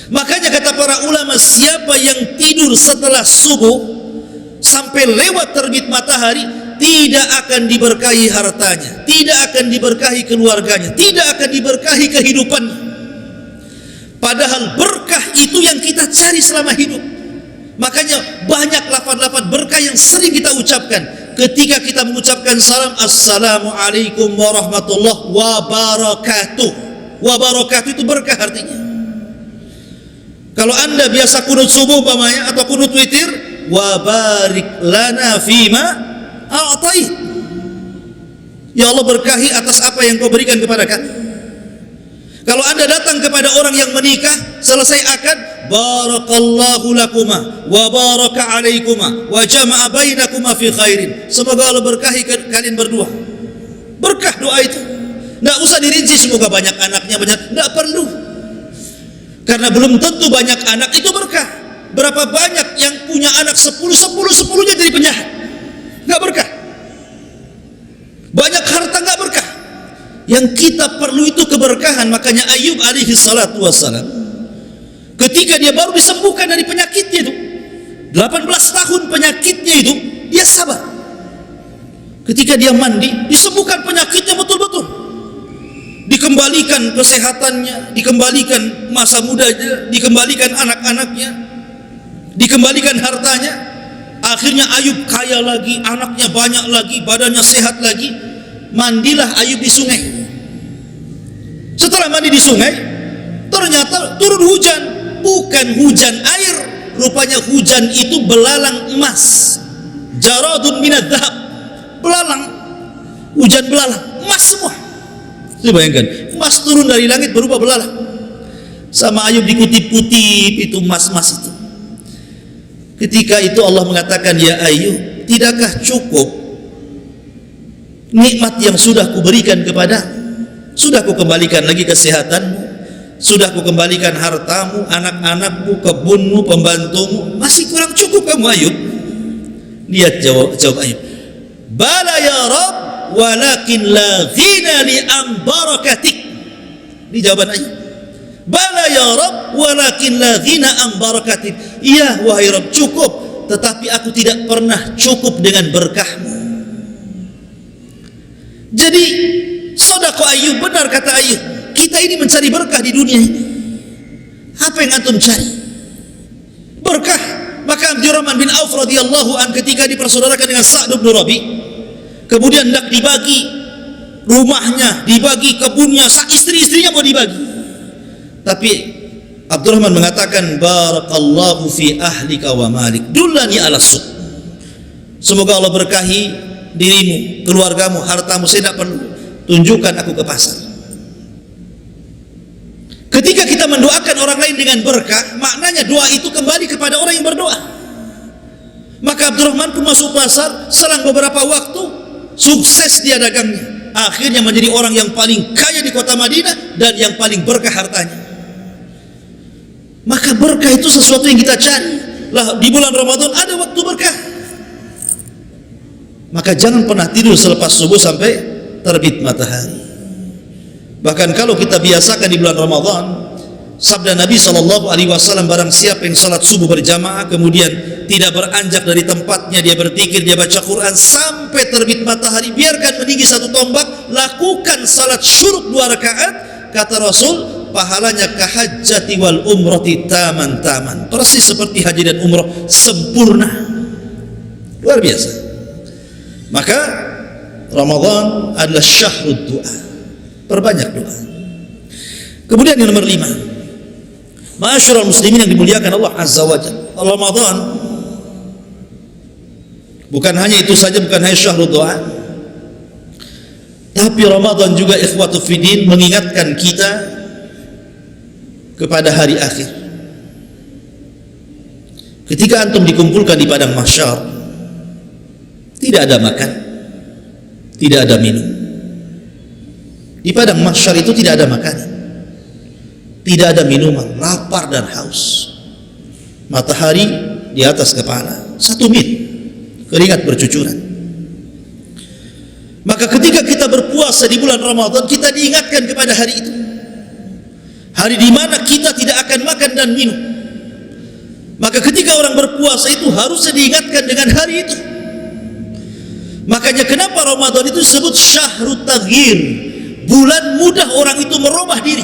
Makanya kata para ulama, siapa yang tidur setelah subuh sampai lewat terbit matahari, tidak akan diberkahi hartanya, tidak akan diberkahi keluarganya, tidak akan diberkahi kehidupannya. Padahal berkah itu yang kita cari selama hidup. Makanya banyak lafaz-lafaz berkah yang sering kita ucapkan ketika kita mengucapkan salam, assalamualaikum warahmatullahi wabarakatuh. Wabarakatuh itu berkah artinya. Kalau Anda biasa kunut subuh umpamanya atau kunut witir, wa barik lana fima a'tait. Ya Allah, berkahi atas apa yang Kau berikan kepada kami. Kalau Anda datang kepada orang yang menikah, selesai akad, barakallahu lakuma wa baraka alaikuma wa jama'a bainakuma fi khairin. Semoga Allah berkahi kalian berdua. Berkah doa itu. Tidak usah dirinci semoga banyak anaknya, banyak, tidak perlu. Karena belum tentu banyak anak itu berkah. Berapa banyak yang punya anak 10-10-10-nya jadi penjahat, nggak berkah. Banyak harta nggak berkah. Yang kita perlu itu keberkahan. Makanya Ayub alaihi salatu wassalam, ketika dia baru disembuhkan dari penyakitnya itu, 18 tahun penyakitnya itu, dia sabar. Ketika dia mandi, disembuhkan penyakitnya betul-betul. Dikembalikan kesehatannya, dikembalikan masa mudanya, dikembalikan anak-anaknya, dikembalikan hartanya. Akhirnya Ayub kaya lagi, anaknya banyak lagi, badannya sehat lagi. Mandilah Ayub di sungai. Setelah mandi di sungai, ternyata turun hujan. Bukan hujan air, rupanya hujan itu belalang emas. Jaradun minadz dzahab. Belalang, hujan belalang, emas semua. Saya bayangkan, emas turun dari langit berubah belalang. Sama Ayub dikutip-kutip itu emas-emas itu. Ketika itu Allah mengatakan, ya Ayub, tidakkah cukup nikmat yang sudah kuberikan kepada, sudah kukembalikan lagi kesehatanmu, sudah kukembalikan hartamu, anak-anakmu, kebunmu, pembantumu, masih kurang cukup kamu Ayub? Lihat jawab Ayub, bala ya Rabb, walakin la ghina li an barakatik. Ini jawaban Ayub. Bala ya Rabb, walakin la ghina an barakatik. Iya wahai Rabb, cukup, tetapi aku tidak pernah cukup dengan berkahmu. Jadi sedekah Ayub, benar kata Ayub, kita ini mencari berkah di dunia ini. Apa yang antum cari? Berkah. Maka Abdurrahman bin Auf radhiyallahu an ketika dipersaudarakan dengan Sa'd bin Rabi, kemudian hendak dibagi rumahnya, dibagi kebunnya, istri-istrinya mau dibagi. Tapi Abdurrahman mengatakan, barakallahu fi ahlika wa malik, dullani ala suq. Semoga Allah berkahi dirimu, keluargamu, hartamu, saya tidak perlu. Tunjukkan aku ke pasar. Ketika kita mendoakan orang lain dengan berkah, maknanya doa itu kembali kepada orang yang berdoa. Maka Abdurrahman pun masuk pasar, selang beberapa waktu sukses dia dagangnya. Akhirnya menjadi orang yang paling kaya di kota Madinah dan yang paling berkah hartanya. Maka berkah itu sesuatu yang kita cari. Lah, di bulan Ramadan ada waktu berkah. Maka jangan pernah tidur selepas subuh sampai terbit matahari. Bahkan kalau kita biasakan di bulan Ramadan, sabda Nabi SAW, barang siapa yang salat subuh berjamaah kemudian tidak beranjak dari tempatnya, dia berzikir, dia baca Quran sampai terbit matahari, biarkan meninggi satu tombak, lakukan salat syuruk 2 rakaat, kata Rasul, pahalanya kahajjati wal umrati taman-taman, persis seperti haji dan umrah sempurna. Luar biasa. Maka Ramadan adalah syahrud doa, perbanyak doa. Kemudian yang nomor 5, ma'asyiral muslimin yang dimuliakan Allah Azza wa Jalla, Ramadan bukan hanya itu saja, bukan hanya syahrul doa, tapi Ramadan juga ikhwatu fiddin mengingatkan kita kepada hari akhir. Ketika antum dikumpulkan di padang mahsyar, tidak ada makan, tidak ada minum. Di padang mahsyar itu tidak ada makanan, tidak ada minuman, lapar dan haus. Matahari di atas kepala 1 mil, keringat bercucuran. Maka ketika kita berpuasa di bulan Ramadan, kita diingatkan kepada hari itu, hari di mana kita tidak akan makan dan minum. Maka ketika orang berpuasa itu harusnya diingatkan dengan hari itu. Makanya kenapa Ramadan itu disebut syahrut taghyir, bulan mudah orang itu merubah diri.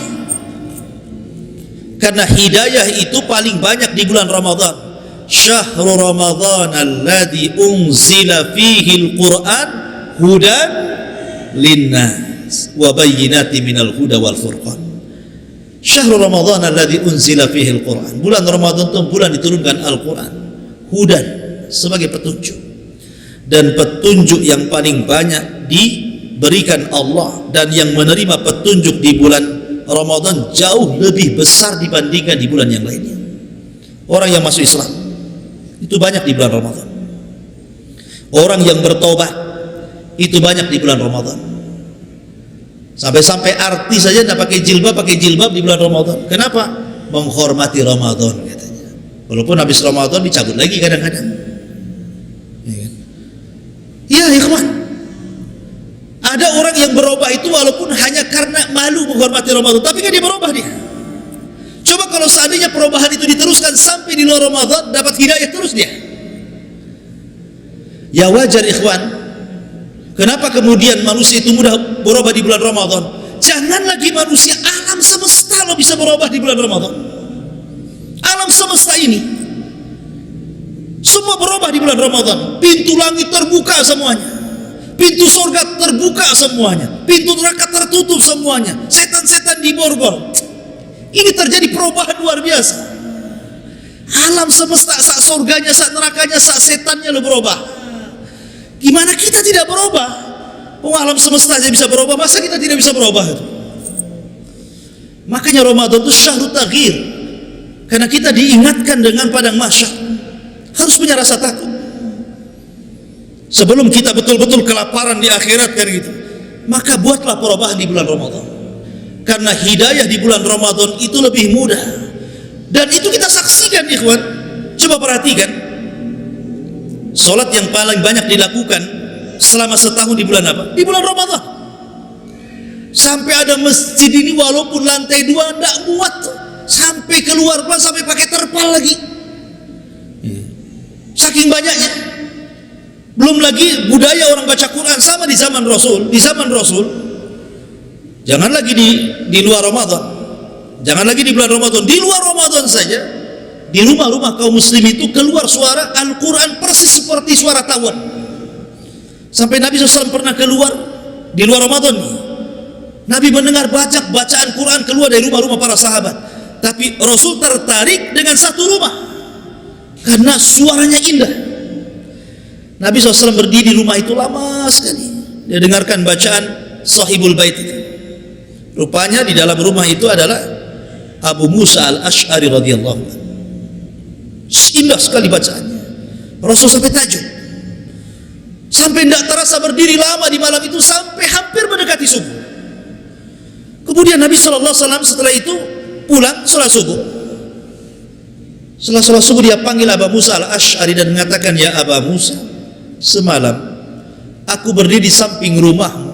Karena hidayah itu paling banyak di bulan Ramadan. Syahrul Ramadan alladzi unzila fihi al-Qur'an hudan linnas wa bayyinatin minal huda wal furqan. Syahrul Ramadan alladzi unzila fihi al-Qur'an. Bulan Ramadan itu bulan diturunkan Al-Qur'an. Hudan sebagai petunjuk. Dan petunjuk yang paling banyak diberikan Allah dan yang menerima petunjuk di bulan Ramadan jauh lebih besar dibandingkan di bulan yang lainnya. Orang yang masuk Islam itu banyak di bulan Ramadan. Orang yang bertobat itu banyak di bulan Ramadan. Sampai-sampai artis saja tidak pakai jilbab di bulan Ramadan. Kenapa? Menghormati Ramadan katanya. Walaupun habis Ramadan dicabut lagi kadang-kadang. Ya ikhwan, ada orang yang berubah itu walaupun hanya karena malu menghormati Ramadan, tapi kan dia berubah dia. Coba kalau seandainya perubahan itu diteruskan sampai di luar Ramadan, dapat hidayah terus dia. Ya wajar ikhwan. Kenapa kemudian manusia itu mudah berubah di bulan Ramadan? Jangan lagi manusia, alam semesta lo bisa berubah di bulan Ramadan. Alam semesta ini semua berubah di bulan Ramadan. Pintu langit terbuka semuanya, pintu surga terbuka semuanya, pintu neraka tertutup semuanya, setan-setan diborgol. Ini terjadi perubahan luar biasa. Alam semesta, sak surganya, sak nerakanya, sak setannya lo berubah. Gimana kita tidak berubah? Oh, alam semesta aja bisa berubah, masa kita tidak bisa berubah? Makanya Ramadan itu syahrut taghyir, karena kita diingatkan dengan padang mahsyar. Harus punya rasa takut sebelum kita betul-betul kelaparan di akhirat kan gitu. Maka buatlah perubahan di bulan Ramadan, karena hidayah di bulan Ramadan itu lebih mudah. Dan itu kita saksikan ikhwan. Coba perhatikan, sholat yang paling banyak dilakukan selama setahun di bulan apa? Di bulan Ramadan. Sampai ada masjid ini walaupun lantai 2 tidak muat, sampai keluar sampai pakai terpal lagi. Saking banyaknya. Belum lagi budaya orang baca Quran sama di zaman Rasul. Di zaman Rasul, jangan lagi di luar Ramadan, jangan lagi di bulan Ramadan, di luar Ramadan saja, di rumah-rumah kaum muslim itu keluar suara Al-Quran persis seperti suara tawon. Sampai Nabi SAW pernah keluar di luar Ramadan. Nabi mendengar bacaan Quran keluar dari rumah-rumah para sahabat. Tapi Rasul tertarik dengan satu rumah karena suaranya indah. Nabi SAW berdiri di rumah itu lama sekali. Dia dengarkan bacaan Sahibul Bait itu. Rupanya di dalam rumah itu adalah Abu Musa al-Ash'ari radhiyallahu anhu. Indah sekali bacaannya. Rasul sampai takjub. Sampai tidak terasa berdiri lama di malam itu sampai hampir mendekati subuh. Kemudian Nabi SAW setelah itu pulang sholat subuh. Setelah sholat subuh dia panggil Abu Musa al-Ash'ari dan mengatakan, ya Abu Musa, semalam aku berdiri di samping rumahmu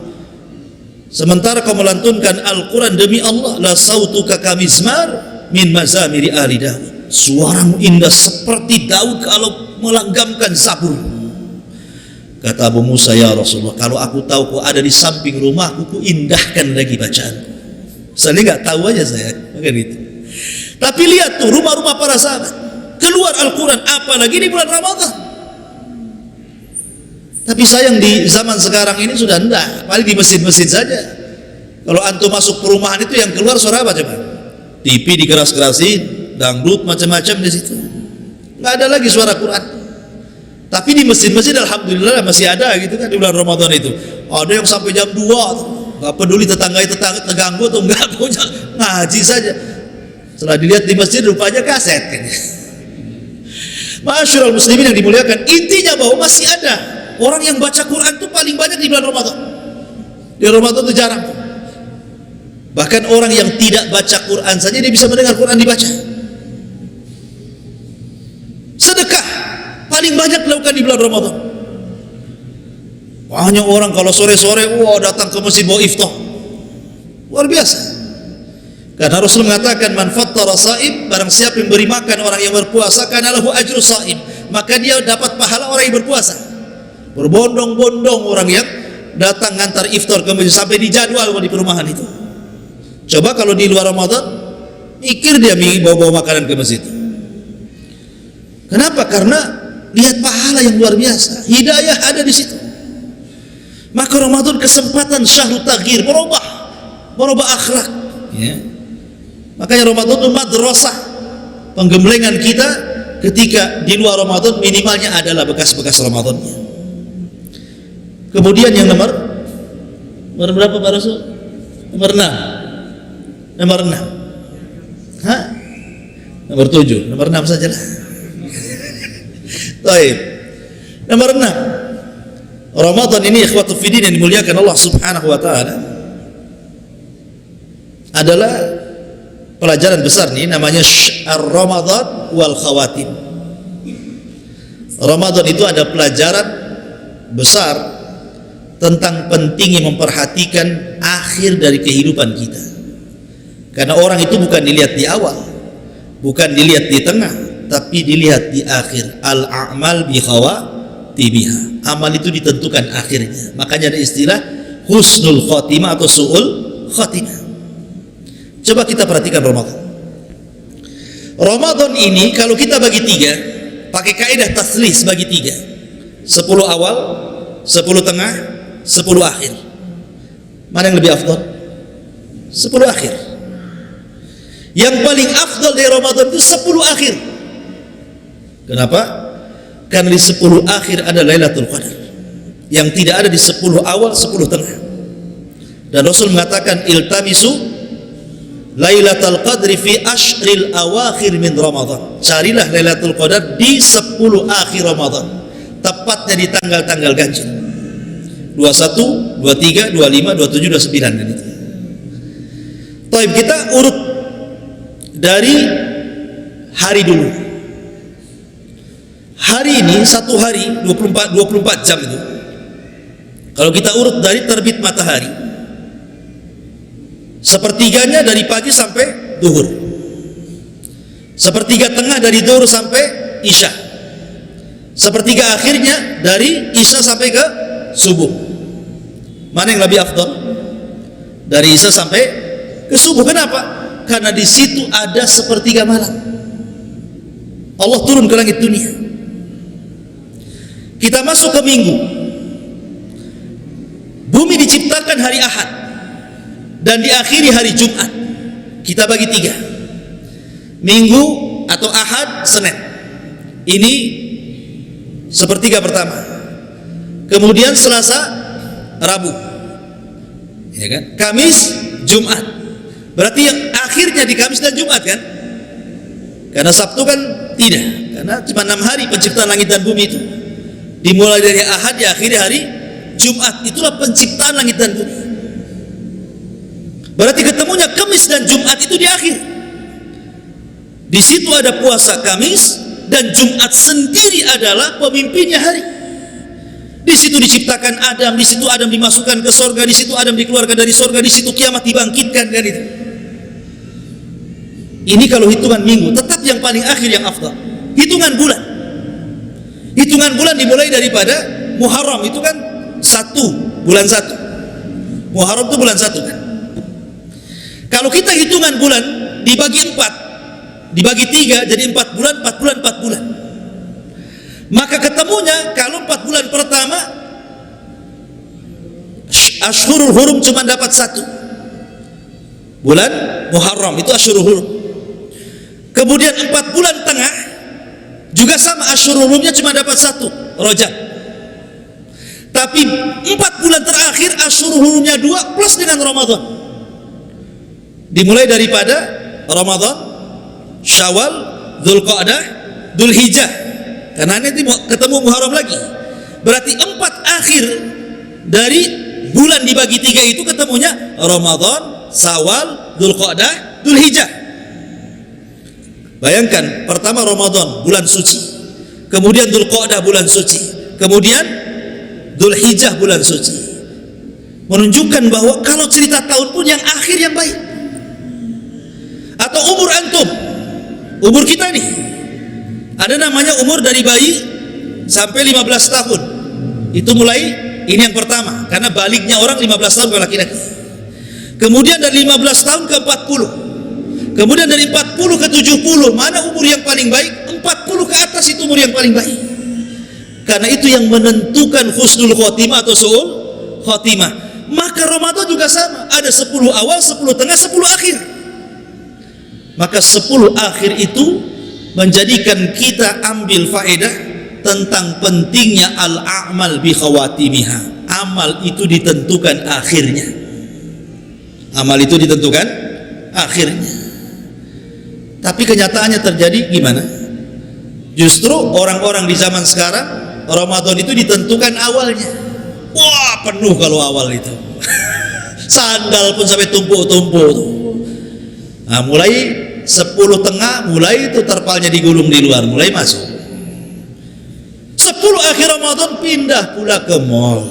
sementara kau melantunkan Al-Quran, demi Allah la sautuka kamizmar min mazamiri ahli Daud, suaramu indah seperti Daud kalau melanggamkan zabur. Kata Abu Musa, ya Rasulullah, kalau aku tahu kau ada di samping rumahku, ku indahkan lagi bacaanku. Saya nggak tahu aja saya, bukan itu. Tapi lihat tuh rumah-rumah para sahabat keluar Al-Quran, apalagi di bulan Ramadan. Tapi sayang di zaman sekarang ini sudah enggak, paling di masjid-masjid saja. Kalau antum masuk perumahan itu yang keluar suara apa coba? TV dikeras-kerasin, dangdut macam-macam di situ. Nggak ada lagi suara Quran. Tapi di masjid-masjid alhamdulillah masih ada gitu kan di bulan Ramadan itu. Ada yang sampai jam 2 nggak peduli tetangga terganggu atau enggak, punya ngaji saja. Setelah dilihat di masjid rupanya kaset kan. Masyarul muslimin yang dimuliakan, intinya bahwa masih ada orang yang baca Quran itu paling banyak di bulan Ramadan. Di Ramadan itu jarang. Bahkan orang yang tidak baca Quran saja dia bisa mendengar Quran dibaca. Sedekah paling banyak dilakukan di bulan Ramadan. Banyak orang kalau sore-sore datang ke masjid bawa iftar. Luar biasa. Karena Rasul mengatakan, man fattara shaim, barang siapa yang beri makan orang yang berpuasa, kana lahu ajru shaim, maka dia dapat pahala orang yang berpuasa. Berbondong-bondong orang yang datang ngantar iftar ke masjid sampai di jadwal di perumahan itu. Coba kalau di luar Ramadan, mikir dia bawa makanan ke masjid. Kenapa? Karena lihat pahala yang luar biasa, hidayah ada di situ. Maka Ramadan kesempatan syahrut taghyir, merubah akhlak. Ya. Makanya Ramadan itu madrasah, penggemblengan kita ketika di luar Ramadan minimalnya adalah bekas-bekas Ramadannya. Kemudian yang nomor berapa Pak Rasul? Nomor 6. Nomor 6. Hah? Nomor 7, nomor 6 sajalah. Baik. Nomor 6. Ramadan ini ikhwatu fiddin yang dimuliakan Allah Subhanahu wa taala adalah pelajaran besar nih, namanya Ramadan wal Khawatim. Ramadan itu ada pelajaran besar tentang pentingnya memperhatikan akhir dari kehidupan kita. Karena orang itu bukan dilihat di awal, bukan dilihat di tengah, tapi dilihat di akhir. Al-a'mal bi khawatimiha. Amal itu ditentukan akhirnya. Makanya ada istilah husnul khotimah atau su'ul khotimah. Coba kita perhatikan Ramadan. Ramadan ini kalau kita bagi 3, pakai kaidah taslis bagi 3. 10 awal, 10 tengah, 10 akhir. Mana yang lebih afdal? 10 akhir. Yang paling afdal dari Ramadan itu 10 akhir. Kenapa? Karena di 10 akhir ada Lailatul Qadar yang tidak ada di 10 awal, 10 tengah. Dan Rasul mengatakan, iltamisu Lailatul Qadri fi ashril awakhir min Ramadan. Carilah Lailatul Qadar di 10 akhir Ramadan, tepatnya di tanggal-tanggal ganjil 21, 23, 25, 27, 29 dan itu. Taib, kita urut dari hari dulu. Hari ini satu hari 24 jam itu. Kalau kita urut dari terbit matahari, sepertiganya dari pagi sampai duhur, sepertiga tengah dari duhur sampai isya, sepertiga akhirnya dari isya sampai ke subuh. Mana yang lebih afdal? Dari isya sampai ke subuh. Kenapa? Karena di situ ada sepertiga malam. Allah turun ke langit dunia. Kita masuk ke minggu. Bumi diciptakan hari Ahad dan diakhiri hari Jumat. Kita bagi 3. Minggu atau Ahad, Senin. Ini sepertiga pertama. kemudian Selasa, Rabu, ya kan? Kamis, Jumat. Berarti yang akhirnya di Kamis dan Jumat kan? Karena Sabtu kan tidak, karena cuma 6 hari penciptaan langit dan bumi itu. Dimulai dari Ahad, diakhiri hari Jumat. Itulah penciptaan langit dan bumi. Berarti ketemunya Kamis dan Jumat itu di akhir. Di situ ada puasa Kamis, dan Jumat sendiri adalah pemimpinnya hari. Di situ diciptakan Adam, di situ Adam dimasukkan ke sorga, di situ Adam dikeluarkan dari sorga, di situ kiamat dibangkitkan kan itu. Ini kalau hitungan minggu, tetap yang paling akhir yang afdal. Hitungan bulan. Hitungan bulan dimulai daripada Muharram, itu kan bulan 1. Muharram itu bulan 1 kan. Kalau kita hitungan bulan dibagi 4, dibagi 3 jadi 4 bulan, 4 bulan, 4 bulan. Maka ketemunya kalau 4 bulan pertama Ashhurul Hurum cuma dapat 1. Bulan Muharram itu Ashhurul Hurum. Kemudian 4 bulan tengah juga sama, Ashhurul Hurumnya cuma dapat 1, Rajab. Tapi 4 bulan terakhir Ashhurul Hurumnya 2 plus dengan Ramadan. Dimulai daripada Ramadan, Syawal, Dzulqa'dah, Dzulhijjah. Karena nanti ketemu Muharram lagi. Berarti 4 akhir dari bulan dibagi 3 itu ketemunya Ramadan, Syawal, Dzulqa'dah, Dzulhijjah. Bayangkan, pertama Ramadan bulan suci, kemudian Dzulqa'dah bulan suci, kemudian Dzulhijjah bulan suci. Menunjukkan bahwa kalau cerita tahun pun yang akhir yang baik. Atau umur antum, umur kita nih, ada namanya umur dari bayi sampai 15 tahun. Itu mulai, ini yang pertama, karena baliknya orang 15 tahun kalau laki-laki. Kemudian dari 15 tahun ke 40. Kemudian dari 40 ke 70, mana umur yang paling baik? 40 ke atas itu umur yang paling baik. Karena itu yang menentukan husnul khotimah atau su'ul khotimah. Maka Ramadan juga sama, ada 10 awal, 10 tengah, 10 akhir. Maka 10 akhir itu menjadikan kita ambil faedah tentang pentingnya al-a'mal bi khawatimiha. Amal itu ditentukan akhirnya. Amal itu ditentukan akhirnya. Tapi kenyataannya terjadi gimana? Justru orang-orang di zaman sekarang Ramadan itu ditentukan awalnya. Wah, penuh kalau awal itu. Sandal pun sampai tumpuk-tumpuk tuh. Nah, mulai 10 tengah, mulai itu terpalnya digulung di luar, mulai masuk. 10 akhir Ramadan pindah pula ke mall.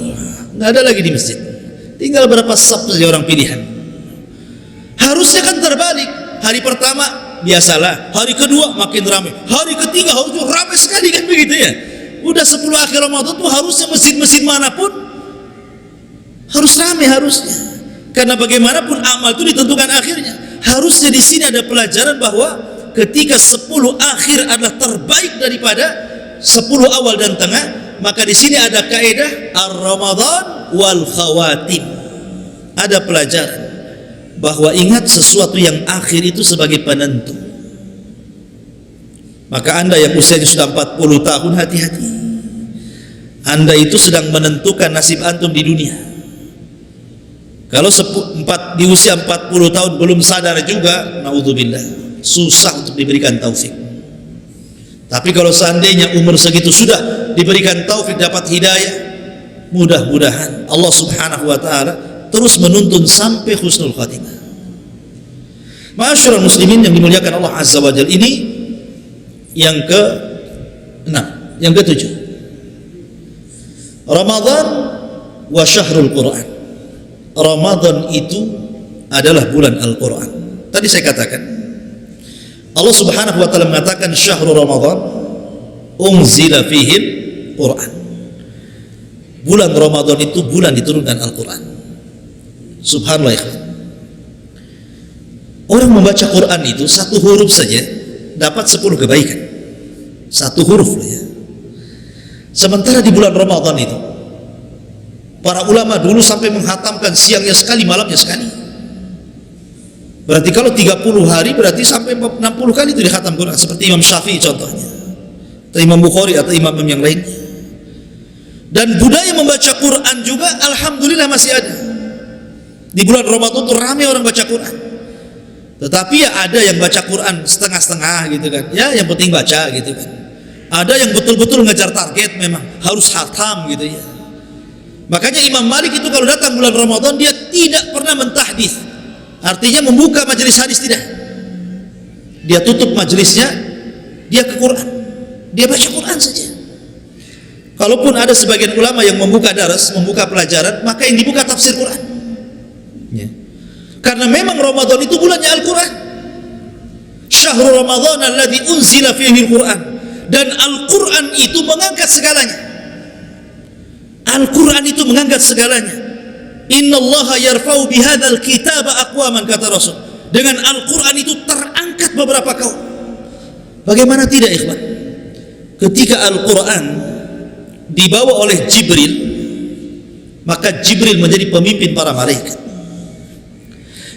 Nggak ada lagi di masjid. Tinggal berapa saf saja orang pilihan. Harusnya kan terbalik. Hari pertama biasalah, hari kedua makin ramai, hari ketiga harus ramai sekali kan begitu ya. Udah 10 akhir Ramadan tuh harusnya masjid-masjid manapun harus ramai harusnya. Karena bagaimanapun amal itu ditentukan akhirnya. Harusnya di sini ada pelajaran bahwa ketika 10 akhir adalah terbaik daripada 10 awal dan tengah, maka di sini ada kaidah ar-Ramadan wal khawatim. Ada pelajaran bahwa ingat sesuatu yang akhir itu sebagai penentu. Maka Anda yang usianya sudah 40 tahun, hati-hati. Anda itu sedang menentukan nasib antum di dunia. Kalau di usia 40 tahun belum sadar juga, naudzubillah, susah untuk diberikan taufik. Tapi kalau seandainya umur segitu sudah diberikan taufik, dapat hidayah, mudah-mudahan Allah Subhanahu wa taala terus menuntun sampai husnul khatimah. Ma'asyiral muslimin yang dimuliakan Allah Azza wa Jalla, ini yang ke-6, yang ke-7. Ramadan wa syahrul Quran. Ramadan itu adalah bulan Al-Quran. Tadi saya katakan Allah Subhanahu wa taala mengatakan syahrul Ramadan unzila fihil Quran. Bulan Ramadan itu bulan diturunkan Al-Quran. Subhanallah ya. Orang membaca Quran itu satu huruf saja dapat 10 kebaikan. Satu huruf ya. Sementara di bulan Ramadan itu para ulama dulu sampai menghatamkan siangnya sekali, malamnya sekali. Berarti kalau 30 hari berarti sampai 60 kali itu dihatam Quran, seperti Imam Syafi'i contohnya, atau Imam Bukhari atau imam yang lainnya. Dan budaya membaca Quran juga alhamdulillah masih ada. Di bulan Ramadan itu ramai orang baca Quran. Tetapi ya ada yang baca Quran setengah-setengah gitu kan. Ya yang penting baca gitu kan. Ada yang betul-betul ngejar target, memang harus khatam gitu ya. Makanya Imam Malik itu kalau datang bulan Ramadan dia tidak pernah mentahdits. Artinya membuka majelis hadis, tidak. Dia tutup majelisnya, dia ke Quran. Dia baca Quran saja. Kalaupun ada sebagian ulama yang membuka daras, membuka pelajaran, maka yang dibuka tafsir Quran. Ya. Karena memang Ramadan itu bulannya Al-Quran. Syahrul Ramadan alladzi unzila fihi Al-Quran. Dan Al-Quran itu mengangkat segalanya. Al-Quran itu mengangkat segalanya. Innallaha yarfa'u bihadzal kitaba aqwaman, kata Rasul. Dengan Al-Quran itu terangkat beberapa kaum. Bagaimana tidak, ikhwan? Ketika Al-Quran dibawa oleh Jibril, maka Jibril menjadi pemimpin para malaikat.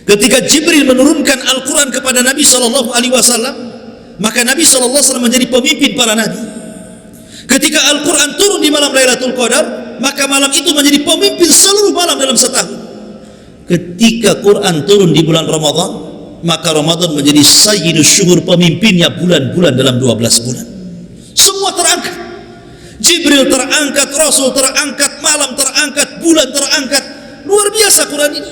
Ketika Jibril menurunkan Al-Quran kepada Nabi SAW, maka Nabi SAW menjadi pemimpin para nabi. Ketika Al-Quran turun di malam Lailatul Qadar, maka malam itu menjadi pemimpin seluruh malam dalam setahun. Ketika Quran turun di bulan Ramadan, maka Ramadan menjadi sayyidus syuhur, pemimpinnya bulan-bulan dalam 12 bulan. Semua terangkat. Jibril terangkat, Rasul terangkat, malam terangkat, bulan terangkat. Luar biasa Quran ini.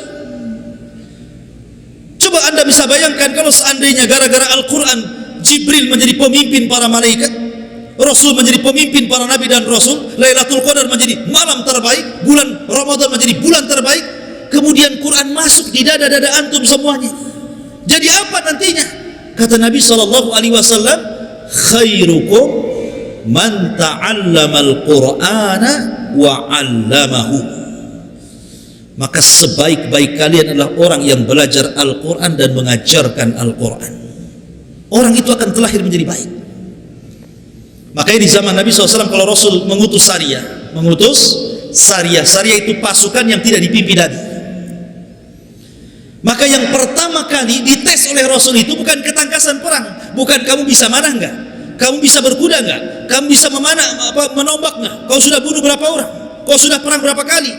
Coba anda bisa bayangkan kalau seandainya gara-gara Al-Quran Jibril menjadi pemimpin para malaikat, Rasul menjadi pemimpin para nabi dan Rasul, Lailatul Qadar menjadi malam terbaik, bulan Ramadan menjadi bulan terbaik, kemudian Quran masuk di dada-dada antum semuanya. Jadi apa nantinya? Kata Nabi SAW, khairukum man ta'allamal Qur'ana wa 'allamahu. Maka sebaik-baik kalian adalah orang yang belajar Al-Quran dan mengajarkan Al-Quran. Orang itu akan terlahir menjadi baik. Makanya di zaman Nabi SAW, kalau Rasul mengutus Sariyah, Sariyah itu pasukan yang tidak dipimpin Nabi. Maka yang pertama kali dites oleh Rasul itu bukan ketangkasan perang, bukan kamu bisa mana enggak, kamu bisa berkuda enggak, kamu bisa menombak enggak, kau sudah bunuh berapa orang, kau sudah perang berapa kali.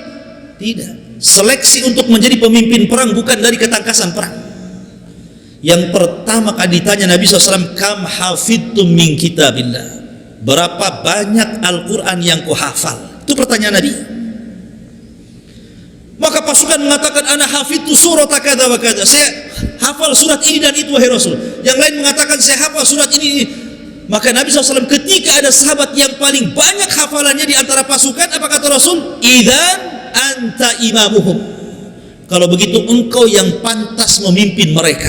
Tidak. Seleksi untuk menjadi pemimpin perang bukan dari ketangkasan perang. Yang pertama kali ditanya Nabi SAW, kam hafidtum min kitabillah, berapa banyak Al-Quran yang kau hafal? Itu pertanyaan Nabi. Maka pasukan mengatakan, ana hafidtu surat kada wa kada, saya hafal surat ini dan itu wahai Rasul. Yang lain mengatakan, saya hafal surat ini. Maka Nabi SAW ketika ada sahabat yang paling banyak hafalannya di antara pasukan, apa kata Rasul? Idzan anta imamuhum, kalau begitu engkau yang pantas memimpin mereka.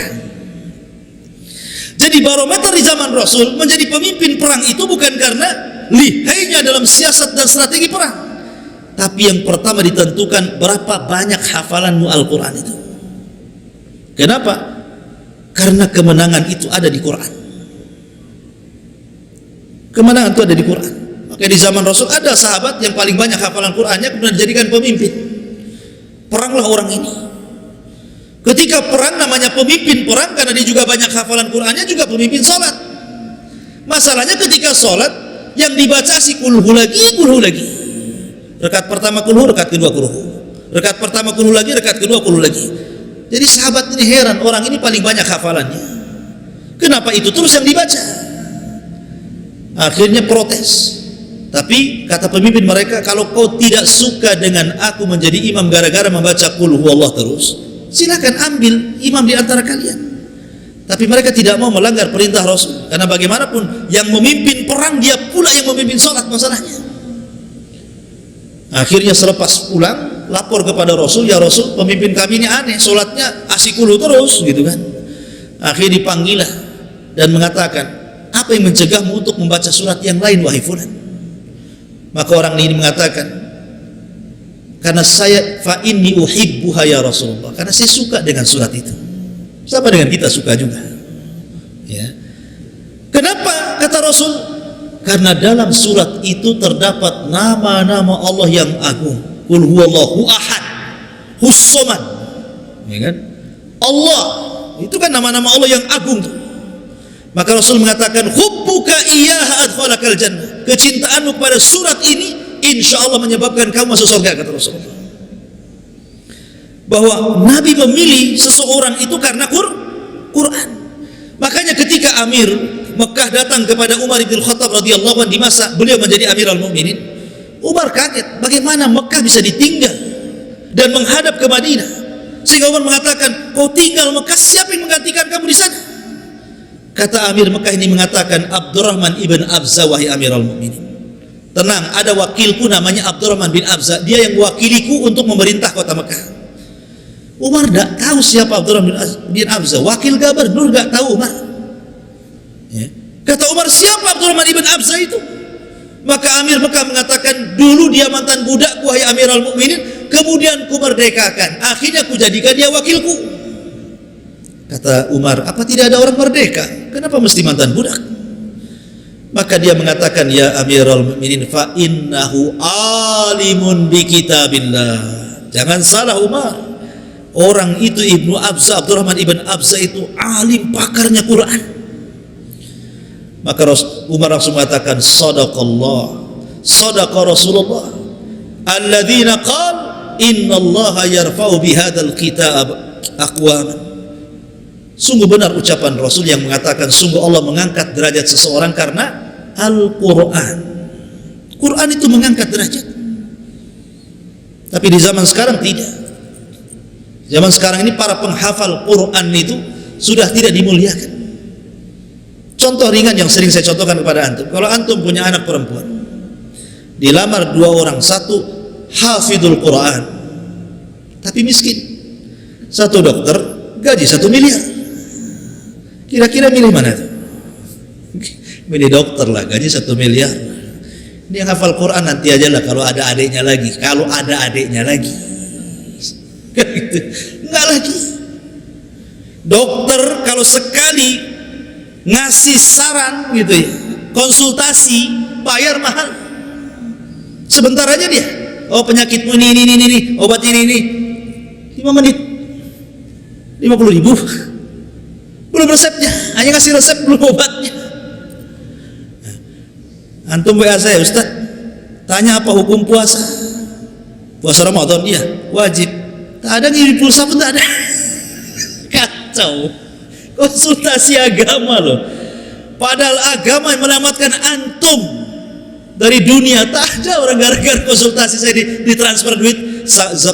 Jadi barometer di zaman Rasul menjadi pemimpin perang itu bukan karena lihainya dalam siasat dan strategi perang, tapi yang pertama ditentukan berapa banyak hafalanmu Al-Quran itu. Kenapa? Karena kemenangan itu ada di Quran. Kemenangan itu ada di Quran. Maka di zaman Rasul ada sahabat yang paling banyak hafalan Qurannya, kemudian dijadikan pemimpin. Peranglah orang ini. Ketika perang namanya pemimpin perang karena dia juga banyak hafalan Qurannya, juga pemimpin sholat. Masalahnya ketika sholat yang dibaca si kulhu lagi, kulhu lagi. Rakaat pertama kulhu, rakaat kedua kulhu. Rakaat pertama kulhu lagi, rakaat kedua kulhu lagi. Jadi sahabat ini heran, orang ini paling banyak hafalannya, kenapa itu terus yang dibaca? Akhirnya protes. Tapi kata pemimpin mereka, kalau kau tidak suka dengan aku menjadi imam gara-gara membaca qul huwallah terus, silakan ambil imam di antara kalian. Tapi mereka tidak mau melanggar perintah Rasul, karena bagaimanapun yang memimpin perang dia pula yang memimpin sholat masalahnya. Akhirnya selepas pulang lapor kepada Rasul, ya Rasul, pemimpin kami ini aneh, sholatnya asikulu terus gitu kan. Akhirnya dipanggilah dan mengatakan, apa yang mencegahmu untuk membaca surat yang lain wahai fulan? Maka orang ini mengatakan, karena saya fa inni uhibbuha ya Rasulullah, karena saya suka dengan surat itu. Sama dengan kita suka juga. Ya. Kenapa? Kata Rasul, karena dalam surat itu terdapat nama-nama Allah yang agung. Qul huwallahu ahad, hus-samad. Ya kan? Allah itu kan nama-nama Allah yang agung tuh. Maka Rasul mengatakan, hubbuka iyyaha adkhalakal jannah, kecintaanmu kepada surat ini insya Allah menyebabkan kamu masuk surga, kata Rasulullah. Bahwa Nabi memilih seseorang itu karena Quran. Makanya ketika Amir Mekah datang kepada Umar bin Khattab radhiyallahu anhu di masa beliau menjadi Amirul Mukminin, Umar kaget bagaimana Mekah bisa ditinggal dan menghadap ke Madinah. Sehingga Umar mengatakan, kau tinggal Mekah, siapa yang menggantikan kamu di sana? Kata Amir Mekah ini mengatakan, Abdurrahman ibn Abza, wahai Amirul Mukminin. Tenang, ada wakilku namanya Abdurrahman bin Abza, dia yang wakiliku untuk memerintah kota Mekah. Umar tidak tahu siapa Abdurrahman bin Abza, wakil gubernur tidak tahu Umar. Ya. Kata Umar, siapa Abdurrahman ibn Abza itu? Maka Amir Mekah mengatakan, dulu dia mantan budakku, wahai Amirul Mukminin, kemudian ku merdekakan, akhirnya ku jadikan dia wakilku. Kata Umar, apa tidak ada orang merdeka? Kenapa mesti mantan budak? Maka dia mengatakan, ya Amirul Mukminin, fa innahu alimun bi kitabillah. Jangan salah Umar, orang itu Ibnu Abza, Abdurrahman ibn Abza itu alim, pakarnya Quran. Maka Umar langsung mengatakan, sadaqallah, sadaqa Rasulullah alladzina qala innallaha yarfa'u bihadzal kitab aqwaman. Sungguh benar ucapan Rasul yang mengatakan sungguh Allah mengangkat derajat seseorang karena Al-Quran. Quran itu mengangkat derajat. Tapi di zaman sekarang tidak. Zaman sekarang ini para penghafal Quran itu sudah tidak dimuliakan. Contoh ringan yang sering saya contohkan kepada antum. Kalau antum punya anak perempuan, dilamar dua orang, satu hafidul Quran tapi miskin, satu dokter gaji 1 miliar. Kira-kira milih mana itu? Milih dokter lah, gaji 1 miliar. Ini yang hafal Quran nanti aja lah kalau ada adiknya lagi. Kalau ada adiknya lagi, enggak lagi. Dokter kalau sekali ngasih saran gitu ya, konsultasi bayar mahal. Sebentar aja dia, oh penyakitmu ini, obat ini 5 menit 50.000. Belum resepnya, hanya ngasih resep, belum obatnya. Antum WA saya, Ustaz, tanya apa hukum puasa? Puasa Ramadan, iya, wajib. Tak ada ngirim pulsa pun tak ada. Kacau. Konsultasi agama loh. Padahal agama yang menyelamatkan antum dari dunia. Tak ada orang gara-gara konsultasi saya ditransfer duit.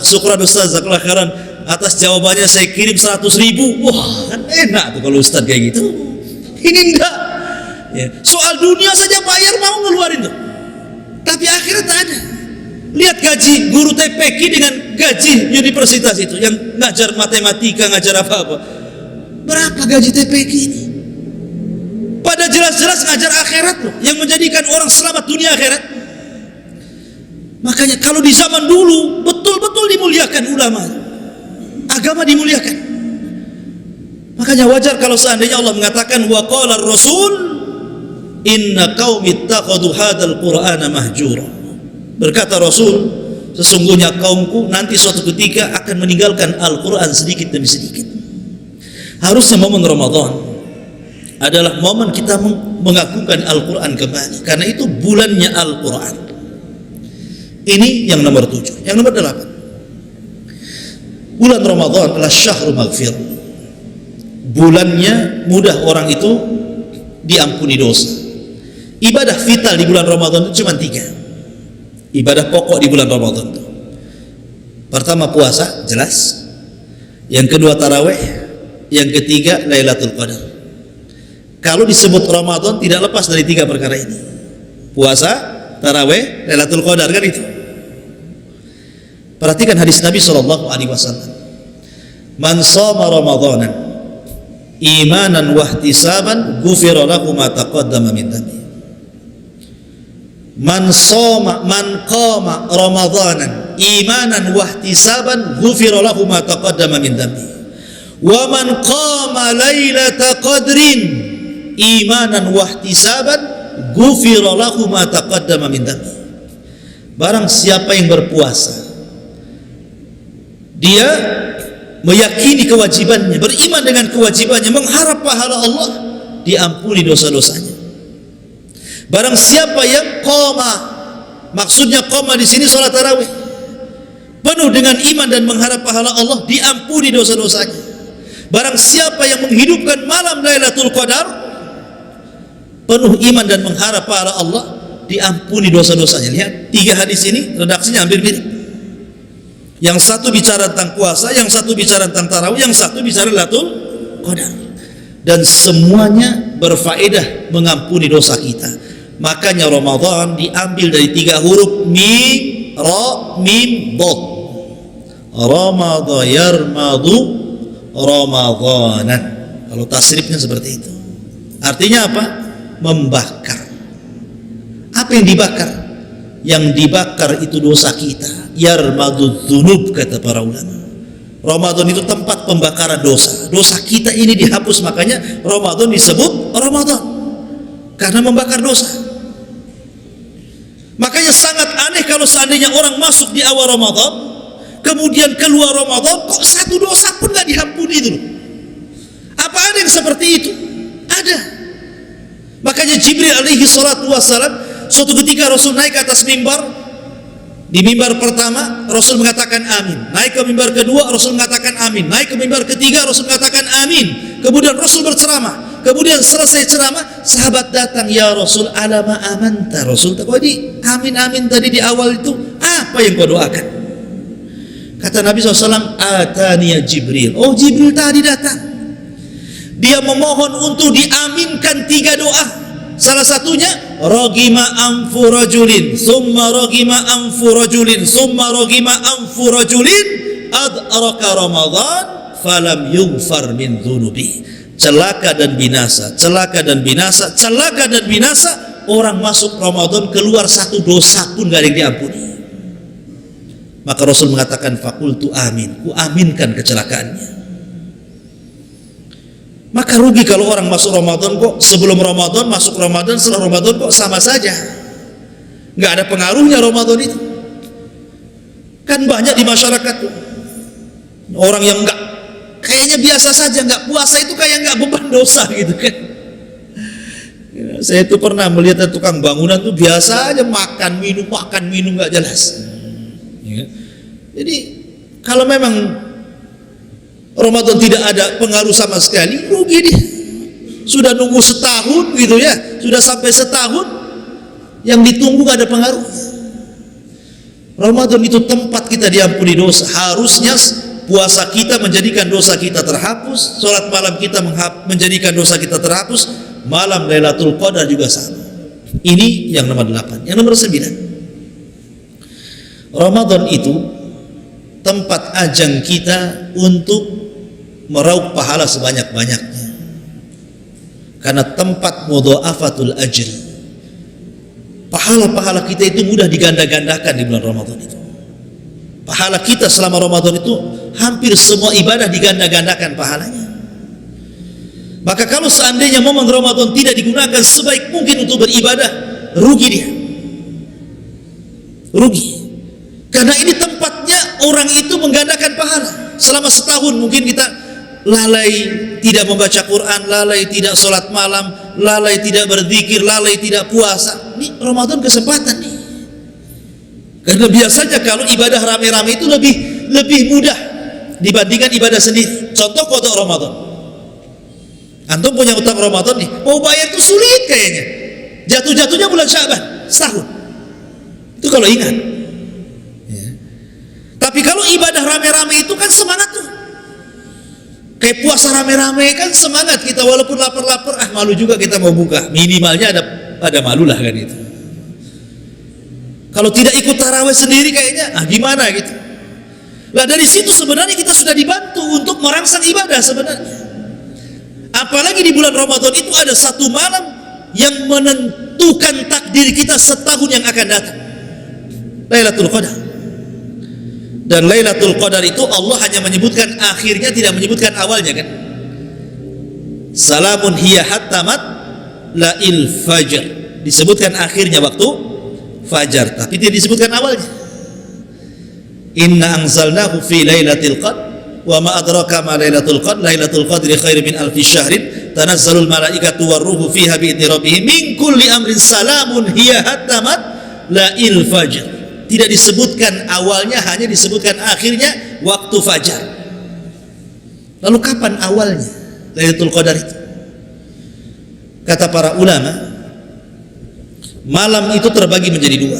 Syukran Ustaz, jazakallahu khairan. Atas jawabannya saya kirim 100.000. Wah, kan enak tuh kalau Ustaz kayak gitu. Ini enggak ya. Soal dunia saja bayar mau ngeluarin tuh, tapi akhirat tak ada. Lihat gaji guru TPQ dengan gaji universitas itu yang ngajar matematika, ngajar apa-apa. Berapa gaji TPQ ini? Pada jelas-jelas ngajar akhirat loh, yang menjadikan orang selamat dunia akhirat. Makanya kalau di zaman dulu betul-betul dimuliakan ulama, agama dimuliakan. Makanya wajar kalau seandainya Allah mengatakan wa qala ar-rasul inna qaumi ittakhadhu hadzal qur'ana mahjura. Berkata Rasul, sesungguhnya kaumku nanti suatu ketika akan meninggalkan Al-Qur'an sedikit demi sedikit. Harusnya momen Ramadan adalah momen kita mengagungkan Al-Qur'an kembali, karena itu bulannya Al-Qur'an. Ini yang nomor 7. Yang nomor 8, bulan Ramadan adalah syahrul maghfirah. Bulannya mudah orang itu diampuni dosa. Ibadah vital di bulan Ramadan itu cuma 3. Ibadah pokok di bulan Ramadan itu. Pertama puasa, jelas. Yang kedua tarawih, yang ketiga Lailatul Qadar. Kalau disebut Ramadan tidak lepas dari 3 perkara ini. Puasa, tarawih, Lailatul Qadar, kan itu. Perhatikan hadis Nabi SAW. Man shoma Ramadanan imanan wa ihtisaban ghufira lahu ma taqaddama min dhanbi. Man qama Ramadanan imanan wa ihtisaban ghufira lahu ma taqaddama min dhanbi. Wa man qama lailata qadrin imanan wa ihtisaban ghufira lahu ma taqaddama min dhanbi. Barang siapa yang berpuasa, dia meyakini kewajibannya, beriman dengan kewajibannya, mengharap pahala Allah, diampuni dosa-dosanya. Barang siapa yang qoma, Maksudnya qoma di sini salat tarawih. Penuh dengan iman dan mengharap pahala Allah, diampuni dosa-dosanya. Barang siapa yang menghidupkan malam Lailatul Qadar, penuh iman dan mengharap pahala Allah, diampuni dosa-dosanya. Lihat, 3 hadis ini redaksinya hampir mirip. Yang satu bicara tentang puasa, yang satu bicara tentang tarawih, yang satu bicara Lailatul Qadar. Dan semuanya berfaedah mengampuni dosa kita. Makanya Ramadan diambil dari 3 huruf mim, ra, mim, dad. Ramadha yarmadu Ramadanan. Kalau tasrifnya seperti itu. Artinya apa? Membakar. Apa yang dibakar? Yang dibakar itu dosa kita. Yarmadu dzunub, kata para ulama. Ramadan itu tempat pembakaran dosa. Dosa kita ini dihapus, makanya Ramadan disebut Ramadan, karena membakar dosa. Makanya sangat aneh kalau seandainya orang masuk di awal Ramadan, kemudian keluar Ramadan, kok satu dosa pun gak diampuni itu. Apa ada yang seperti itu? Ada. Makanya Jibril alaihi salatu wassalam, suatu ketika Rasul naik ke atas mimbar. Di mimbar pertama Rasul mengatakan amin, naik ke mimbar kedua Rasul mengatakan amin, naik ke mimbar ketiga Rasul mengatakan amin. Kemudian Rasul berceramah. Kemudian selesai ceramah, sahabat datang, ya Rasul, alama amanta. Rasul, tadi amin tadi di awal itu apa yang kau doakan? Kata Nabi SAW, ataniya Jibril. Oh, Jibril tadi datang, dia memohon untuk diaminkan 3 doa. Salah satunya ragima anfu rajulin, summa ragima anfu rajulin, summa ragima anfu rajulin adraka Ramadan falam yughfar min dzunubi. Celaka dan binasa, celaka dan binasa, celaka dan binasa. Orang masuk Ramadan keluar satu dosa pun gak ada yang diampuni. Maka Rasul mengatakan fakultu amin, ku aminkan kecelakaannya. Maka rugi kalau orang masuk Ramadan kok sebelum Ramadan, masuk Ramadan, setelah Ramadan kok sama saja. Nggak ada pengaruhnya Ramadan itu. Kan banyak di masyarakat tuh orang yang nggak, kayaknya biasa saja, nggak puasa itu kayak nggak beban dosa gitu kan. Saya tuh pernah melihat tukang bangunan tuh biasa aja makan minum nggak jelas. Jadi kalau memang Ramadan tidak ada pengaruh sama sekali, rugi dia. Sudah nunggu setahun gitu ya, sudah sampai setahun, yang ditunggu gak ada pengaruh. Ramadan itu tempat kita diampuni dosa. Harusnya puasa kita menjadikan dosa kita terhapus, sholat malam kita menjadikan dosa kita terhapus, malam Lailatul Qadar juga sama. Ini yang nomor 8. Yang nomor 9, Ramadan itu tempat ajang kita untuk meraup pahala sebanyak-banyaknya, karena tempat mudha'afatul ajri. Pahala-pahala kita itu mudah diganda-gandakan di bulan Ramadan itu. Pahala kita selama Ramadan itu hampir semua ibadah diganda-gandakan pahalanya. Maka kalau seandainya momen Ramadan tidak digunakan sebaik mungkin untuk beribadah, rugi dia. Rugi. Karena ini tempatnya orang itu menggandakan pahala. Selama setahun mungkin kita lalai tidak membaca Quran, lalai tidak sholat malam, lalai tidak berzikir, lalai tidak puasa. Ini Ramadan kesempatan nih. Karena biasanya kalau ibadah rame-rame itu lebih mudah dibandingkan ibadah sendiri. Contoh qada Ramadan. Antum punya utang Ramadan nih, mau bayar itu sulit kayaknya. Jatuh-jatuhnya bulan Sya'ban, setahun. Itu kalau ingat. Ya. Tapi kalau ibadah rame-rame itu kan semangat tuh. Kayak puasa rame-rame kan semangat kita, walaupun lapar-lapar, malu juga kita mau buka. Minimalnya ada malu lah kan itu. Kalau tidak ikut tarawih sendiri kayaknya, gimana gitu. Lah dari situ sebenarnya kita sudah dibantu untuk merangsang ibadah sebenarnya. Apalagi di bulan Ramadan itu ada satu malam yang menentukan takdir kita setahun yang akan datang. Lailatul Qadar. Dan Lailatul Qadar itu Allah hanya menyebutkan akhirnya, tidak menyebutkan awalnya kan. Salamun hiya hatta matla'il fajr. Disebutkan akhirnya waktu fajar, tapi tidak disebutkan awalnya. Inna anzalnahu fi lailatul qadr wa ma adraka ma lailatul qadr. Lailatul qadri khairum min alfi syahrin tanazzalul malaikatu war ruhu fiha bi idzni rabbihim min kulli amrin. Salamun hiya hatta lail fajr. Tidak disebutkan awalnya, hanya disebutkan akhirnya waktu fajar. Lalu kapan awalnya Lailatul Qadar itu? Kata para ulama, malam itu terbagi menjadi dua.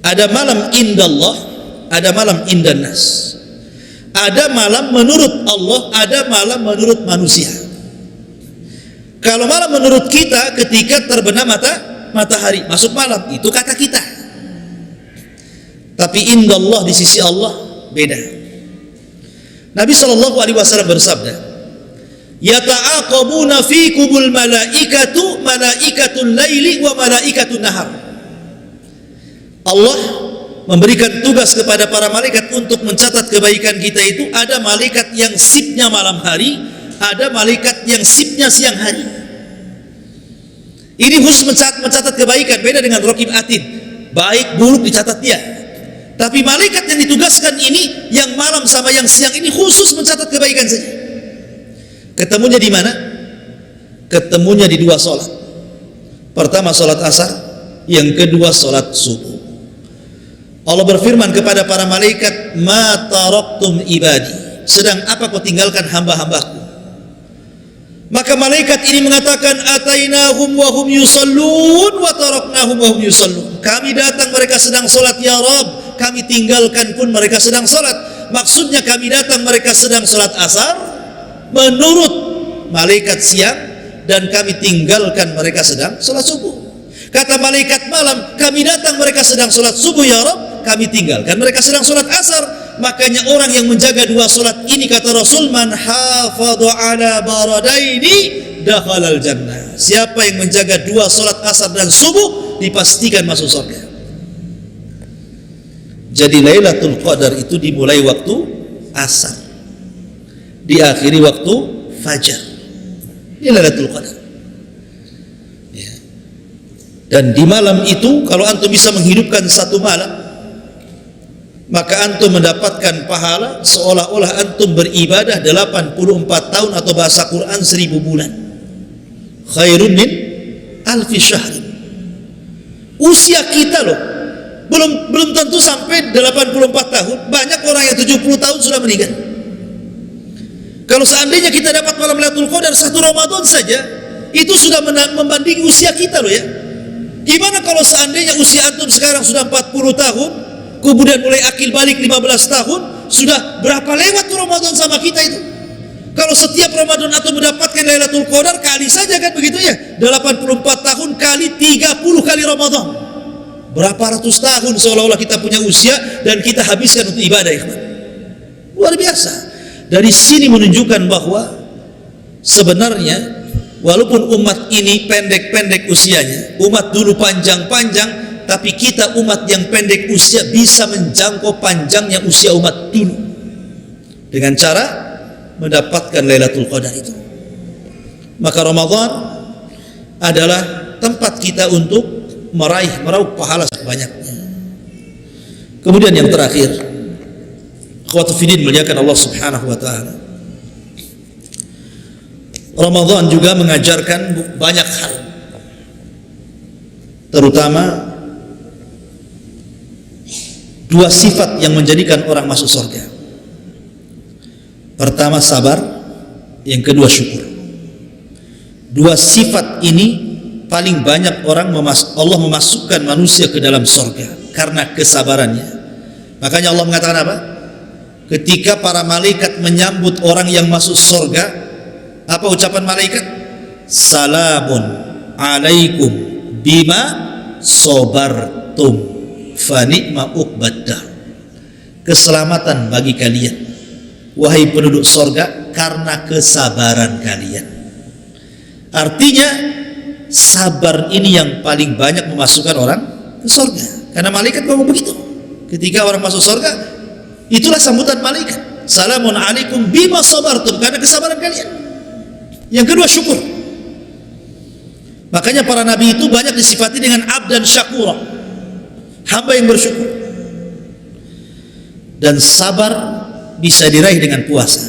Ada malam indallah, ada malam indannas. Ada malam menurut Allah, ada malam menurut manusia. Kalau malam menurut kita ketika terbenam matahari, masuk malam, itu kata kita. Tapi indallah di sisi Allah beda. Nabi SAW bersabda, yata'aqabuna fikumul malaikatu malaikatul laili wa malaikatul nahar. Allah memberikan tugas kepada para malaikat untuk mencatat kebaikan kita itu. Ada malaikat yang sipnya malam hari, ada malaikat yang sipnya siang hari. Ini khusus mencatat kebaikan, beda dengan raqib atid, baik buruk dicatat dia. Tapi malaikat yang ditugaskan ini, yang malam sama yang siang ini khusus mencatat kebaikan saja. Ketemunya di mana? Ketemunya di dua sholat. Pertama sholat asar, yang kedua sholat subuh. Allah berfirman kepada para malaikat, ma taraktum ibadi, sedang apa kau tinggalkan hamba-hambaku? Maka malaikat ini mengatakan, atainahum wa hum yusallun wa taraknahum wa hum yusallun. Kami datang mereka sedang sholat ya Rabb, kami tinggalkan pun mereka sedang sholat. Maksudnya kami datang mereka sedang sholat asar menurut malaikat siang, dan kami tinggalkan mereka sedang sholat subuh. Kata malaikat malam, kami datang mereka sedang sholat subuh ya Rabb, kami tinggalkan mereka sedang sholat asar. Makanya orang yang menjaga dua sholat ini, kata Rasul, man hafadhu ala baradaini dakhalal jannah. Siapa yang menjaga dua sholat asar dan subuh, dipastikan masuk surga. Jadi Lailatul Qadar itu dimulai waktu asar, diakhiri waktu fajar. Ini Lailatul Qadar. Ya. Dan di malam itu, kalau antum bisa menghidupkan satu malam, maka antum mendapatkan pahala seolah-olah antum beribadah 84 tahun, atau bahasa Quran 1000 bulan. Khairun min alfi syahr. Usia kita loh belum tentu sampai 84 tahun. Banyak orang yang 70 tahun sudah meninggal. Kalau seandainya kita dapat malam Lailatul Qadar satu Ramadan saja, itu sudah membanding usia kita loh ya. Gimana kalau seandainya usia antum sekarang sudah 40 tahun, kemudian mulai akil balik 15 tahun, sudah berapa lewat tuh Ramadan sama kita itu? Kalau setiap Ramadan atau mendapatkan Lailatul Qadar, kali saja kan begitu ya, 84 tahun kali 30 kali Ramadan, berapa ratus tahun seolah-olah kita punya usia dan kita habiskan untuk ibadah ya. Luar biasa. Dari sini menunjukkan bahwa sebenarnya walaupun umat ini pendek-pendek usianya, umat dulu panjang-panjang, tapi kita umat yang pendek usia bisa menjangkau panjangnya usia umat dulu dengan cara mendapatkan Lailatul Qadar itu. Maka Ramadan adalah tempat kita untuk meraup pahala sebanyaknya. Kemudian yang terakhir, akhwatu fiddin muliakan Allah Subhanahu wa taala, Ramadan juga mengajarkan banyak hal, terutama dua sifat yang menjadikan orang masuk surga. Pertama sabar, yang kedua syukur. Dua sifat ini paling banyak Allah memasukkan manusia ke dalam surga karena kesabarannya. Makanya Allah mengatakan apa? Ketika para malaikat menyambut orang yang masuk surga, apa ucapan malaikat? Salamun alaikum bima sabartum fa ni'ma uqbaddar. Keselamatan bagi kalian wahai penduduk surga karena kesabaran kalian. Artinya sabar ini yang paling banyak memasukkan orang ke surga. Karena malaikat ngomong begitu. Ketika orang masuk surga, itulah sambutan malaikat. Salamun alaikum bima sabartum, karena kesabaran kalian. Yang kedua syukur. Makanya para nabi itu banyak disifati dengan abdan syakura, hamba yang bersyukur. Dan sabar bisa diraih dengan puasa,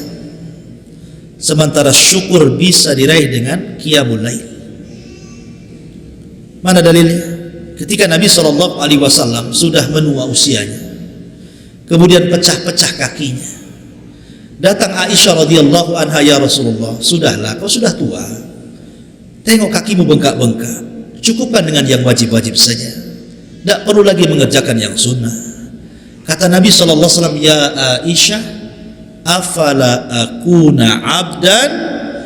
sementara syukur bisa diraih dengan qiyamul lail. Mana dalilnya? ketika Nabi SAW sudah menua usianya, kemudian pecah-pecah kakinya, datang Aisyah radhiyallahu anha, ya Rasulullah, sudahlah, kau sudah tua, tengok kakimu bengkak-bengkak, cukupkan dengan yang wajib-wajib saja, tidak perlu lagi mengerjakan yang sunnah. Kata Nabi SAW, ya Aisyah, afala akuna abdan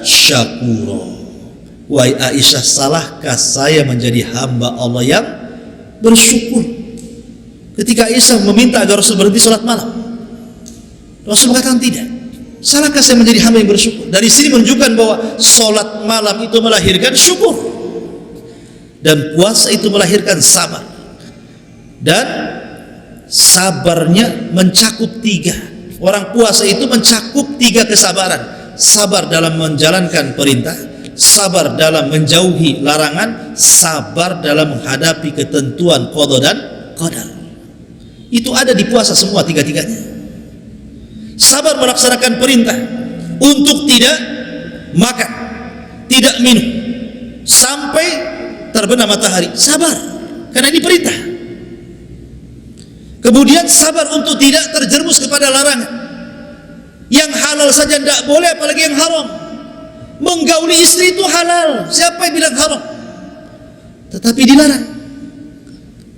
syakura. Wahai Aisyah, salahkah saya menjadi hamba Allah yang bersyukur? Ketika Aisyah meminta agar Rasul berhenti sholat malam, Rasul mengatakan tidak. Salahkah saya menjadi hamba yang bersyukur? Dari sini menunjukkan bahwa sholat malam itu melahirkan syukur, dan puasa itu melahirkan sabar, dan sabarnya mencakup tiga. Orang puasa itu mencakup tiga kesabaran: sabar dalam menjalankan perintah, sabar dalam menjauhi larangan, sabar dalam menghadapi ketentuan qada dan qadar. Itu ada di puasa semua tiga-tiganya. Sabar melaksanakan perintah untuk tidak makan, tidak minum sampai terbenam matahari, sabar karena ini perintah. Kemudian sabar untuk tidak terjerumus kepada larangan. Yang halal saja tidak boleh, apalagi yang haram. Menggauli istri itu halal, siapa yang bilang haram? Tetapi dilarang.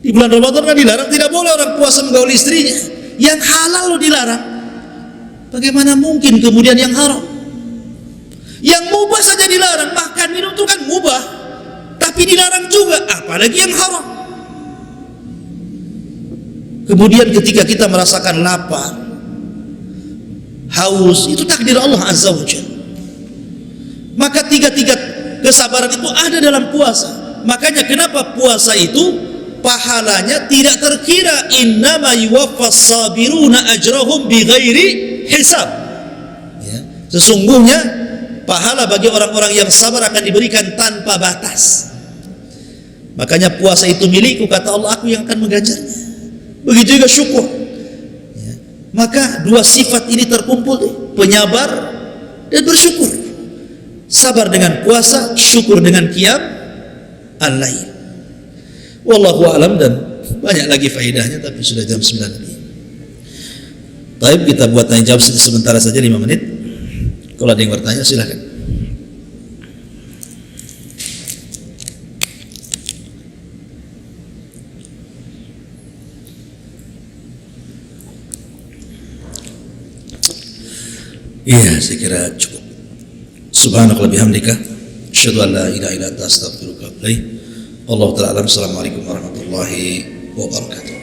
Di bulan Ramadan kan dilarang, tidak boleh orang puasa menggauli istrinya. Yang halal dilarang, bagaimana mungkin kemudian yang haram? Yang mubah saja dilarang, makan minum itu kan mubah, tapi dilarang juga, apalagi yang haram. Kemudian ketika kita merasakan lapar, haus, itu takdir Allah Azza wa Jalla. Maka tiga-tiga kesabaran itu ada dalam puasa. Makanya kenapa puasa itu pahalanya tidak terkira, innama yuwaffas sabiruna ajrahum bighairi hisab. Ya. Sesungguhnya pahala bagi orang-orang yang sabar akan diberikan tanpa batas. Makanya puasa itu milikku, kata Allah, aku yang akan mengganjarnya. Begitu juga syukur. Ya. Maka dua sifat ini terkumpul, penyabar dan bersyukur. Sabar dengan puasa, syukur dengan qiyam al-lail. Wallahu a'lam, dan banyak lagi faedahnya, tapi sudah jam 9 lebih. Baik, kita buat tanya jawab sementara saja 5 menit. Kalau ada yang bertanya silakan. Iya, saya kira cukup. Subhanakallahumma bihamdika, asyhadu an la ilaha illa anta, astaghfiruka wa atubu ilaik. Wallahu ta'ala a'lam. Assalamualaikum warahmatullahi wabarakatuh.